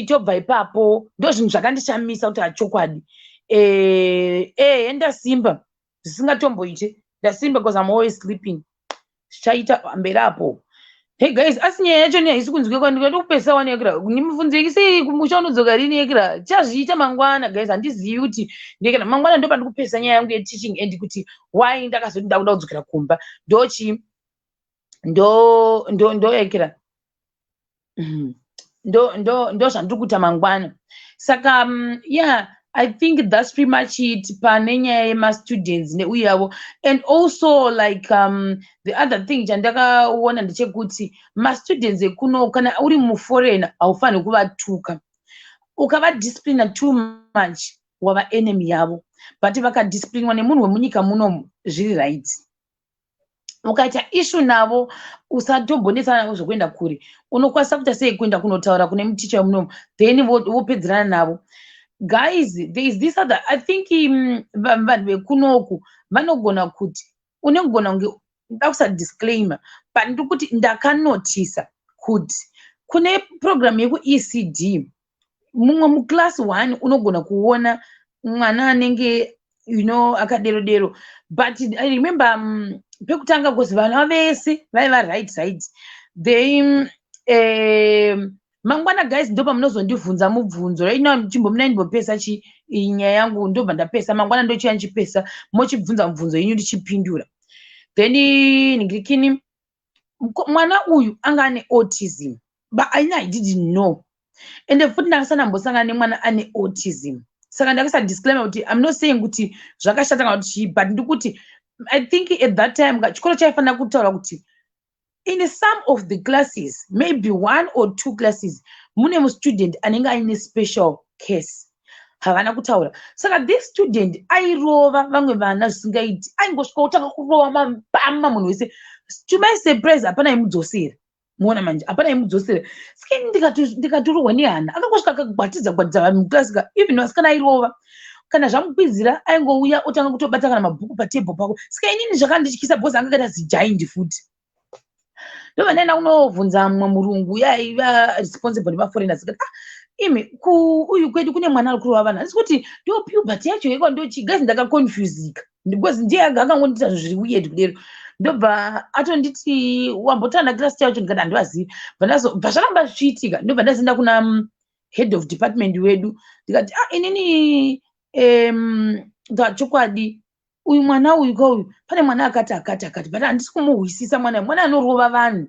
Tobva ipapo ndo zvinhu zvakandishamisa kuti achokwadi. Ndasimba zvisingatomboite ndasimba because I'm always sleeping. Zvichaita mberi apo Hey guys, asinyaya yacho haisi kunzwika kwandika ndokupesa wani yakira. Nimubvunze sei kumusha unodzoka rini yakira. Chazviita mangwana guys, handizivi kuti ndekana mangwana ndo pandikupesa nyaya yangu yeteaching and kuti why ndakazoti ndakuda kudzokera kumba. Ndochi ndo yakira. Ndo zvandiri kuita mangwana. Saka yeah, I think that's pretty much it pane nyaya yema-students neuye yavo. And also like the other thing chandakaona ndechekuti ma-students ekuno kana uri muforeigner haufaniri kuvatuka. Ukavadisciplina too much wava enemy yavo, but vakadisciplinwa nemunhu wemunyika munomu zviri right. Ukaita issue navo usatombonetsana navo zvokuenda kure, unokwanisa kuita sei kuenda kunotaura kune muticha wemunomu then vopedzerana navo. Guys, there is this other, I think vanhu vekunoku vanogona kuti unogona kunge ndakusa disclaimer, but ndiri kuti ndakanotisa kuti kune program yeku-ECD mumwe muclass 1 unogona kuona mwana anenge akadero, but I remember pekutanga because vana vese vaiva right side they mangwana guys ndo pamunozondibvunza mubvunzo right now chimbomina ndimbopesa nyaya yangu ndobva ndapesa mangwana ndochiya ndichipesa mochibvunza mubvunzo yenyu ndichipindura. Then ningirikini mwana uyu anga ane autism, but I didn't know, and futi ndakasanambosangana nemwana ane autism. Saka ndakasa disclaimer kuti I'm not saying kuti zvakashata kana kuti but ndikuti I think at that time chikoro chaifanira kutaura kuti in some of the classes, maybe 1 or 2 classes, mune student anenge aine special case havana kutaura. Saka this student airova vamwe vana zvisingaiti, aingosvika kutanga kurova mambama munhu wese. To my surprise hapana imudzosera. Muona manje hapana imudzosera. Saka ndikaturohwa nehana akangosvika akagwatidza vanhu muklasi ka even vasikana airova. Kana zvamukwidzira aingouya otanga kutobata kana mabhuku patebho pako. Saka inini zvakandityisa because anga akaita zijaindi futi. Ndobva ndaenda kunobvunza mumwe murungu yaiva responsible nemaforeigners kuti imi uyu kwedu kune mwana ari kurova vana. Ndisi kuti ndo puberty yacho yekwa ndochigazi ndakaconfusika because ndiye akangondita zviri weird kudero. Ndobva atonditi wambotana class chacho ndikati handivazivi. Bva zvaramba zvichiitika ndobva ndazienda kuna head of department wedu ndikati inini chokwadi uyu mwana uyu kauyu pane mwana akati but handisi kumuhwisisa mwana anorova vanhu.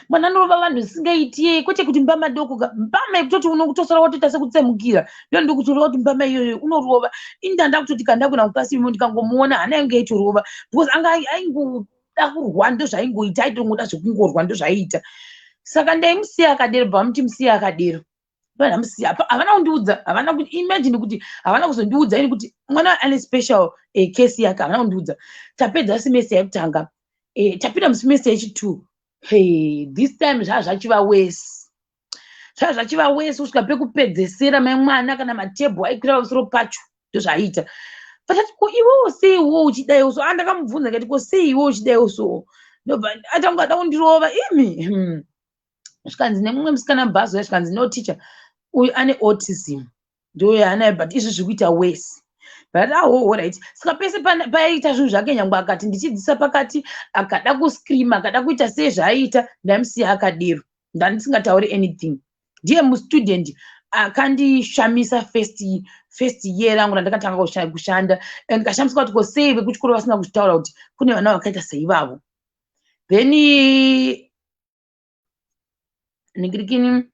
Mwana anorova vanhu zvisingaiti kwete kuti mbama doko mbama yekutoti unokutosora watoita sekutsemukira ndo ndikutorova kuti mbama iyoyo unorova. Indanda kutoti kandakuna kuklasi imo ndikangomuona hana yange aitorova because anga aingoda kurwa ndo zvaingoita aitongoda zvekungorwa ndo zvaiita. Saka ndaimusiya akadero bvamuti musiya akadero vanamusiya havana kundiudza, havana kuti imagine kuti havana kuzondiudza ini kuti mwana ane special case yake havana kundiudza. Tapedza semester yekutanga tapinda musemester yechi2. Hey, this time zvachiva worse kusvika pekupedzesera memwana kana matebho aikwira pamusoro pacho ndo zvaiita. But ko iwewo sei iwewo uchidaiwo so andakamubvunza ngati ko sei iwewo uchidaiwo so ndobva atanga ada kundirova imi zvikanzi nemumwe musikana bhazo zvikanzi no teacher uyu ane autism ndoyo anayo but izvi zviri kuita worse. But alright. Saka pese paiita zvinhu zvake nyangwe akati ndichidzisa pakati akada kuscreama akada kuita sezvaiita ndamusiya akadero ndandisingatauri anything. Ndiye mustudent akandishamisa first year rangu randakatanga kushanda and ndikashamisika kuti ko sei vekuchikoro vasina kutaura kuti kune vana vakaita seivavo. Then ningirikini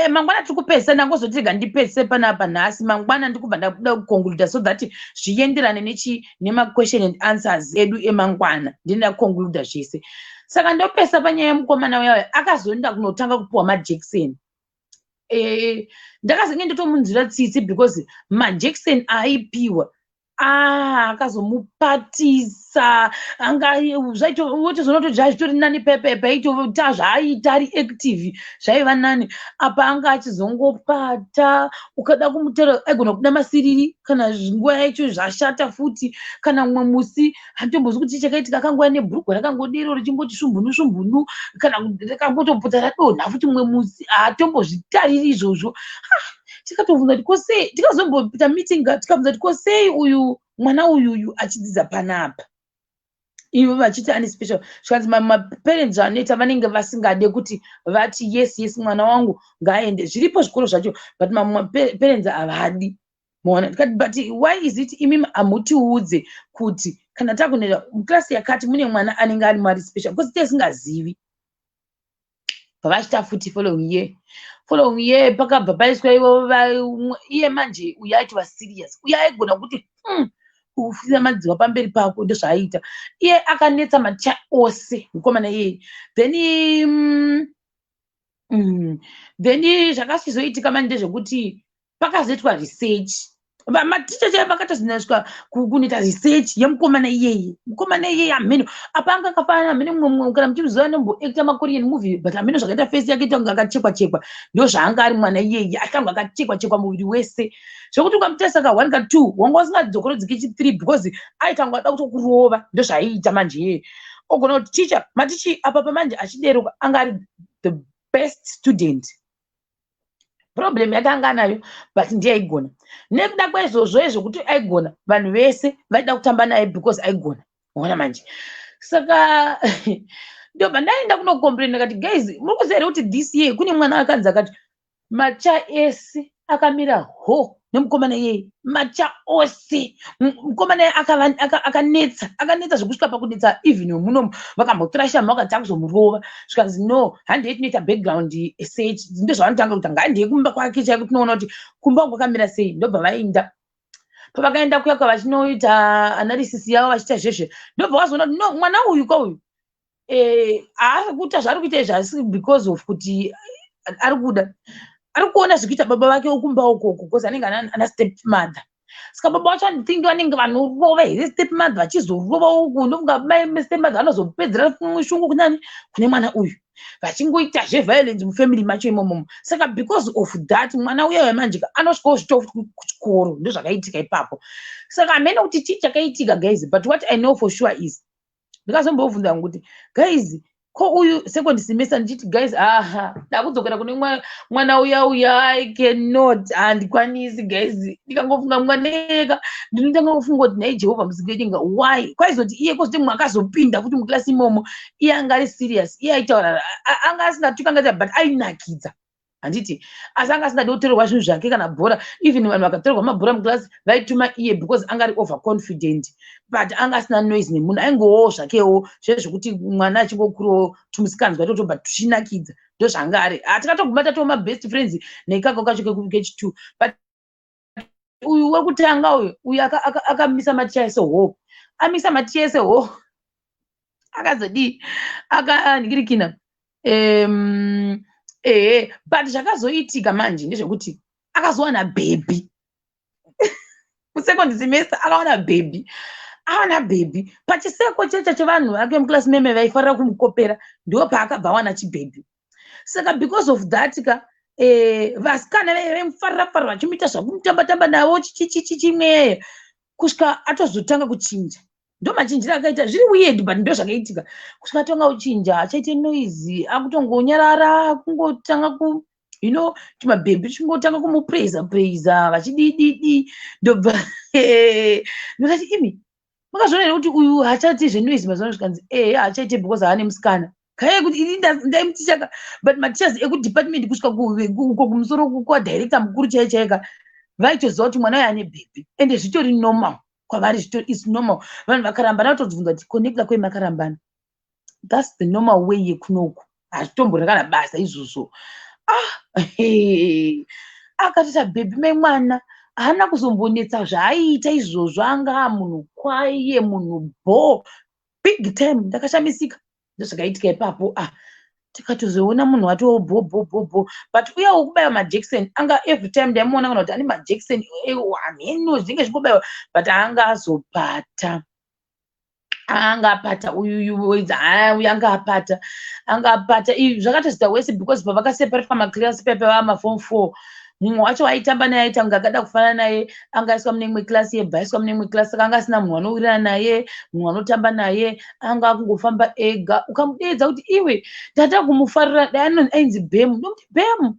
mangwana tiri kupesa ndangozotega ndipese panapa nhasi mangwana ndikubva ndakuda kuconcluda so that zvienderane nema-question and answers edu emangwana ndinda kuconcluda zvese. Saka ndopesa panyaya yemukomana wayo akazonda kunotanga kupiwa majekiseni. Ndakazenge ndotomunzwira tsitsi because majekiseni aipiwa akazomupatisa zvaitozonotoja zvitori nani paitoita zvaiita ari active zvaiva nani apa anga achizongopata ukada kumutaura aigona kuda masiriri kana nguva yacho zvashata futi kana mumwe musi hatombozwi kuti chakaitika akangoya nebhurugwa rakangodero richingoti svumbunu kana rakangotopota radonha futi mumwe musi hatombozvitariri izvozvo. Tikatobvunza kuti ko sei tikazombopita meeting tikabvunza kuti ko sei uyu mwana uyu achidzidza panapa ivo vachiti ani special zvikanzi maparents vanoita vanenge vasingade kuti vati yes mwana wangu ngaaende zviripo zvikoro zvacho but maparents havadi maona tikati but why is it imimi hamutiudze kuti kana takunoenda muklasi yakati mune mwana anenge ari mari special because tesingazivi pavachita futi following year pakabva paiswa ivo iye manje uyo aitwa serious uyo aigona kuti kufisa madziwa pamberi pako ndozvaaita iye akanetsa macha ose mukomana iyeye then zvakasizoitika manje ndezvekuti pakazoitwa research maticha chaivo vakatozinosvika kunoita research yemukomana iyeye ameno apa anga akafanana amene mumwe kana muchimuziva nomboacta makorean movie but ameno zvakaita face yake ita kunge akachekwa ndo zvaanga ari mwana iyeye akanga akachekwa muviri wese zvokuti ukamutesa ka 1 ka 2 wanga usingadzokoredzeki chi 3 because aitanga ada kutokurova ndo zvaiita manje iyeye ogona kuti teacher matichi apa pamanje achideruka anga ari the best student problem yake anga nayo but ndiye aigona nekuda kwezvozvo ezvokuti aigona vanhu vese vaida kutamba naye because aigona ona manje saka ndo pandaenda kunokomplaina kati guys muri kuziva here kuti this year kune mwana akanzi akati macha ese akamira ho nemukomana iyeye macha ose mukomana iye akanetsa zvokusvika pakunetsa even munomu vakamboturashama vakati akuzomurova zvikanzi no handei tinoita background research ndozvavanotanga kuti handei kumba kwake chaiko tinoona kuti kumba wangu kwakamira sei ndobva vaenda pavakaenda kuya kwavachinoita analysis yavo vachiita zveshe ndobva vazoona kuti no mwana uyu kwauyu haasi kuita zvaari kuita izvasi because of kuti ari kuda ari kuona zvikuita baba vake ukumba ukoko because anenge ana step mother saka baba vacho andithingi vanenge vanorova here step mother vachizorova uku ndokunga step mother anozopedzera mushungu kunani kune mwana uyu vachingoita zveviolence mufamily macho imomomo saka because of that mwana uya wemanje anosvika ozvita kuchikoro ndozvakaitika ipapo saka hamene kuti chii chakaitika guys but what I know for sure is ndikazombobvunza kuti guys ko uyu second semester ndichiti guys ndakudzokera kune mwana uya I cannot handikwanisi guys ndikangofunga mwaneka ndinotanga kufunga kuti nhai Jehovha musingedenga why kwaizoti iye kozoti mumwe akazopinda futi muklasi imomo iye anga ari serious iye aitaura anga asingatuka ngati but ainakidza handiti asi anga asingadi kutorerwa zvinhu zvake kana bhora even vanhu vakatorerwa mabhora muklasi vaituma iye because anga ari overconfident but anga asina noise nemunhu aingowo zvakewo zvezvokuti mwana achingokurawo tumusikanzwa totobva tuchinakidza ndo zvanga ari hatikatoguma tatova mabest friends nekako kacho kechi2 but uyu wekutanga uyu akamisa maticha ese hope amisa maticha ese hope akazodii akandikirikina but zvakazoitika manje ndezvekuti akazowana bhebhi kusecond semester akawana bhebhi pachiseko checha chevanhu vake muklasi meme vaifarira kumukopera ndo paakabva wana chibhebhi saka because of that vasikana vaimufarira vachimuita zvakumutambatamba navo chimwe kusvika atozotanga kuchinja ndo machinjira akaita zviri weird but ndo zvakaitika kusvika atonga kuchinja achaite noise akutongonyarara kungotanga chimabhebhi chingotanga kumupraisa vachidididi ndobva ndokati imi makazviona here kuti uyu hachaiti zvenoise mazuva zvikanzi hachaite because haane musikana kaya kuti ini ndaimutichaka but matichers ekudepartment kusvika uko kumusoro kwadirector mukuru chaichaika vaitoziva kuti mwana uyu ane bhebhi ende zvitori normal kwavari zvitori is normal vanhu vakarambana vatobvunza kuti konekta kwemakarambana that's the normal way yekunoku hazvitomborwa kana basa izvozvo akatita bhebhi memwana haana kuzombonetsa zvaaita izvozvo anga munhu kwaye munhu big time ndakashamisika ndozvakaitika ipapo tikatozoona munhu watoo bho but uya wokubaiwa majekiseni anga every time ndaimuona kana kuti ane majekiseni ameno zvinge zvingobaiwa but anga azopata uyu anga apata izvi zvakatozita wese because pavakaseparate maklasi pepa vamaform 4 mumwe wacho aitamba naye aita kunge akada kufanana naye anga aiswa mune imwe klasi yebva aiswa mune imwe klasi saka anga asina munhu anowirirana naye munhu anotamba naye anga akungofamba ega ukamudeedza kuti iwe ndata kumufarira dai ainzi bhemu ndomuti bhemu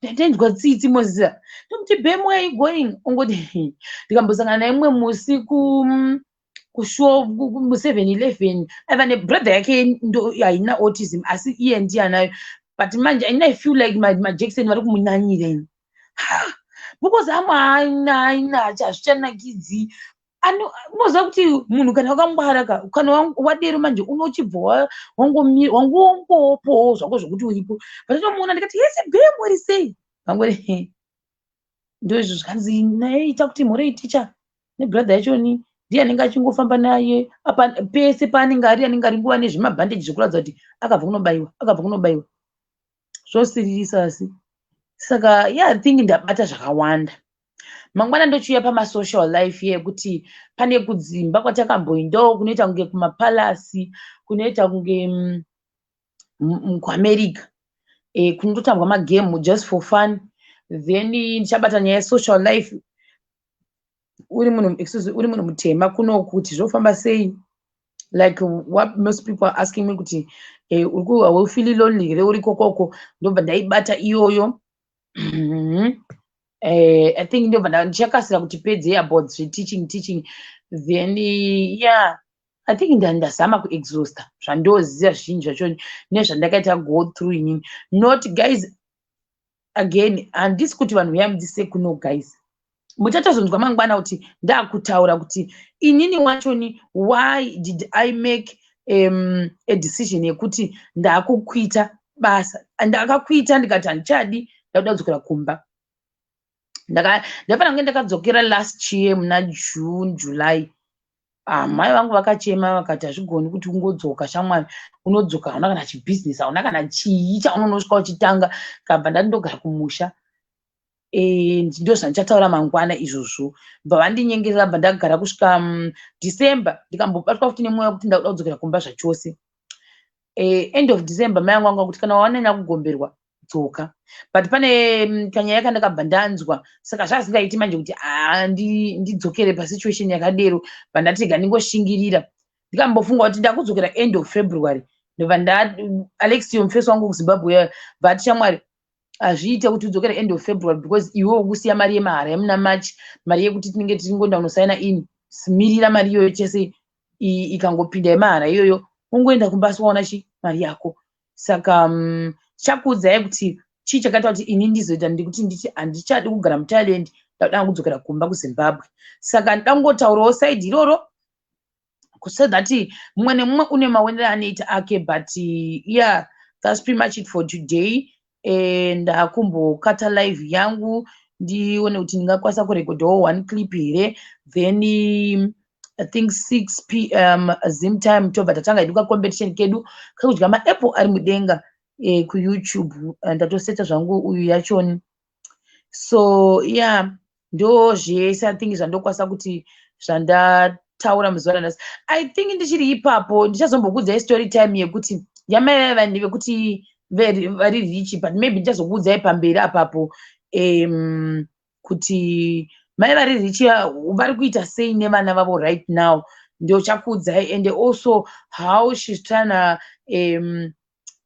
ndainzwa tsitsi moziva ndomuti bhemu where are you going ungoti ndikambosangana naye mumwe musi kushow ku7-11 aiva nebrother yake ndo haina autism asi iye ndiye anayo, but manje I feel like majackson vari kumunyanyireni because haina hazvichanakidzi. Unoziva kuti munhu kana wakangwara kana wadero manje unochibva wangongopowo zvako zvokuti uripo, patatomuona ndikati yese bhemu uri sei vangori ndoizvo zvikanzi naita kuti mhorei ticha nebrother yachoni ndiye anenge achingofamba naye pese paanenge anenge ari nguva nezvimabhandeji zvekuratidza kuti akabva kunobayiwa zvosiririsa. Asi saka I think ndabata zvakawanda. Mangwana ndochiuya pamasocial life yekuti pane kudzimba kwatakamboendawo kunoita kunge kumapalasi, kunoita kunge kuamerica kunototambwa magemu just for fun. Then ndichabata nyaya yesocial life uri munhu mutema kuno kuti zvofamba sei, like what most people are asking me kuti haufili lonely here uri kokoko, ndobva ndaibata iyoyo. I think ndobva ndichakasira kuti pedze about teaching. Then I think ndazama kuexhausta zvandoziva zvizhinji zvacho nezvandakaita go through inini. Not guys, again handisi kuti vanhu vayamudise kuno guys, muchatozonzwa mangwana kuti ndakutaura kuti inini wachoni why did I make a decision yekuti ndakukwita basa. Ndakakwita ndikati handichadi, ndakuda kudzokera kumba. Ndafana kunge ndakadzokera last year muna June July. Mai vangu vakachema vakati hazvigoni kuti ungodzoka shamwari, unodzoka hauna kana chibhizinesi, hauna kana chii chaunonosvika uchitanga. Kabva ndandogara kumusha. Ndo zvandichataura mangwana izvozvo. Bva vandinyengerera bva ndagara kusvika December ndikambobatwa futi nemwoyo wekuti ndakuda kudzokera kumba zvachose. End of December mai vangu vanga kuti kana wanyanya kugomberwa dzoka, but pane kanyaya kandakabva ndanzwa, saka zvazingaiti manje kuti ndidzokere pasituation yakadero. Bva ndatega ndingoshingirira ndikambofunga kuti ndakudzokera end of February. Ndobva Alexio mufesi wangu kuZimbabwe but shamwari hazviite kuti udzokere end of February because iwe ukusiya mari yemahara yemuna March, mari yekuti tinenge tiringoenda kunosaina in simirira mari iyoyo chese ikangopinda yemahara iyoyo ungoenda kumbasi waona mari yako. Saka chakuudzai kuti chii chakaita kuti ini ndizoita ndikuti nditi handichadi kugara muThailand, ndakuda kudzokera kumba kuZimbabwe. Saka ndangotaurawo side iroro so that mumwe nemumwe une maonero anoita ake. But that's pretty much it for today. Ndakumbokata live yangu ndione kuti ndingakwanisa kurekodhawo one clip here, then I think 6 p.m. Zim time tobva tatanga iduka competition kedu kakudya maapple ari mudenga kuYouTube. Ndatoseta zvangu uyu yachoni. So ndo zvese I think zvandokwanisa kuti zvandataura muzuva ranhasi. I think ndichiri ipapo ndichazombokuudzai story time yekuti yamai vanhu vekuti vari rich, but maybe ndichazokuudzai pamberi apapo kuti mai vari rich vari kuita sei nevana vavo right now. Ndio chakuudzai, and also how she's trying to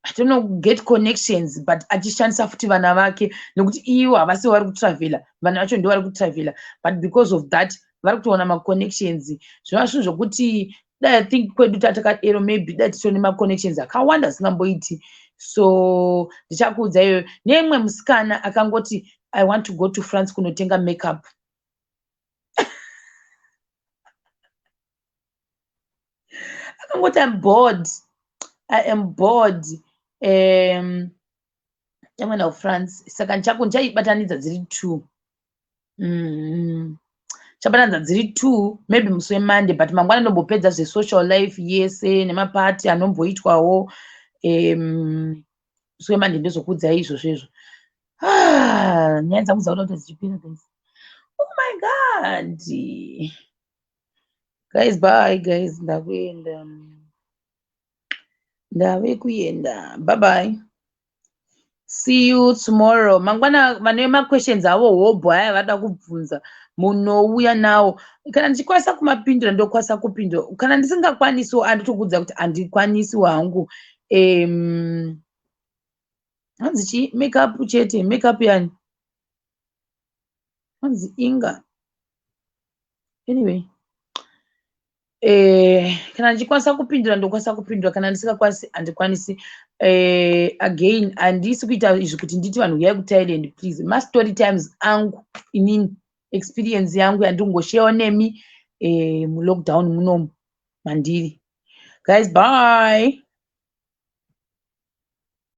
I don't know get connections, but achishandisa futi vana vake nekuti iwo havasi vari kutravela, vanhu vacho ndio vari kutravela, but because of that vari kutoona maconnections. Zvinova zvinhu zvokuti I think kwedu tatakadero maybe dai titone maconnections akawanda asingamboiti. So ndichakuudza iyoyo. Neimwe musikana akangoti I want to go to France kunotenga makeup. Akangoti I am bored. Yamwana kuFrance. Saka ndichaibatanidza dziri 2. Chabatanidza dziri 2 maybe musi weMonday, but mangwana ndombopedza zvesocial life yese nemapati anomboitwawo. Musi weMonday ndozokuudzai izvozvo. Nyaya dzangu dzauda kuti dzichipera guys. Oh my god. Guys, bye guys. Ndave kuenda. Bye bye. See you tomorrow. Mangwana vane questions avo hobho aya vada kubvunza munouya nawo. Kana ndichikwanisa kumapindura ndokwanisa kupindura. Kana ndisingakwanisiwo anditokuudza kuti handikwanisiwo hangu. Hanzi chi makeup chete, makeup yani. Hanzi Inga. Anyway. kana ndichikwanisa kupindura ndokwanisa kupindura, kana ndisingakwanisi handikwanisi. Again handisi kuita izvi kuti nditi vanhu uyai kuThailand please. Mastory times angu inini, experience yangu yandingosheyawo nemi mulockdown munomu mandiri. Guys, bye.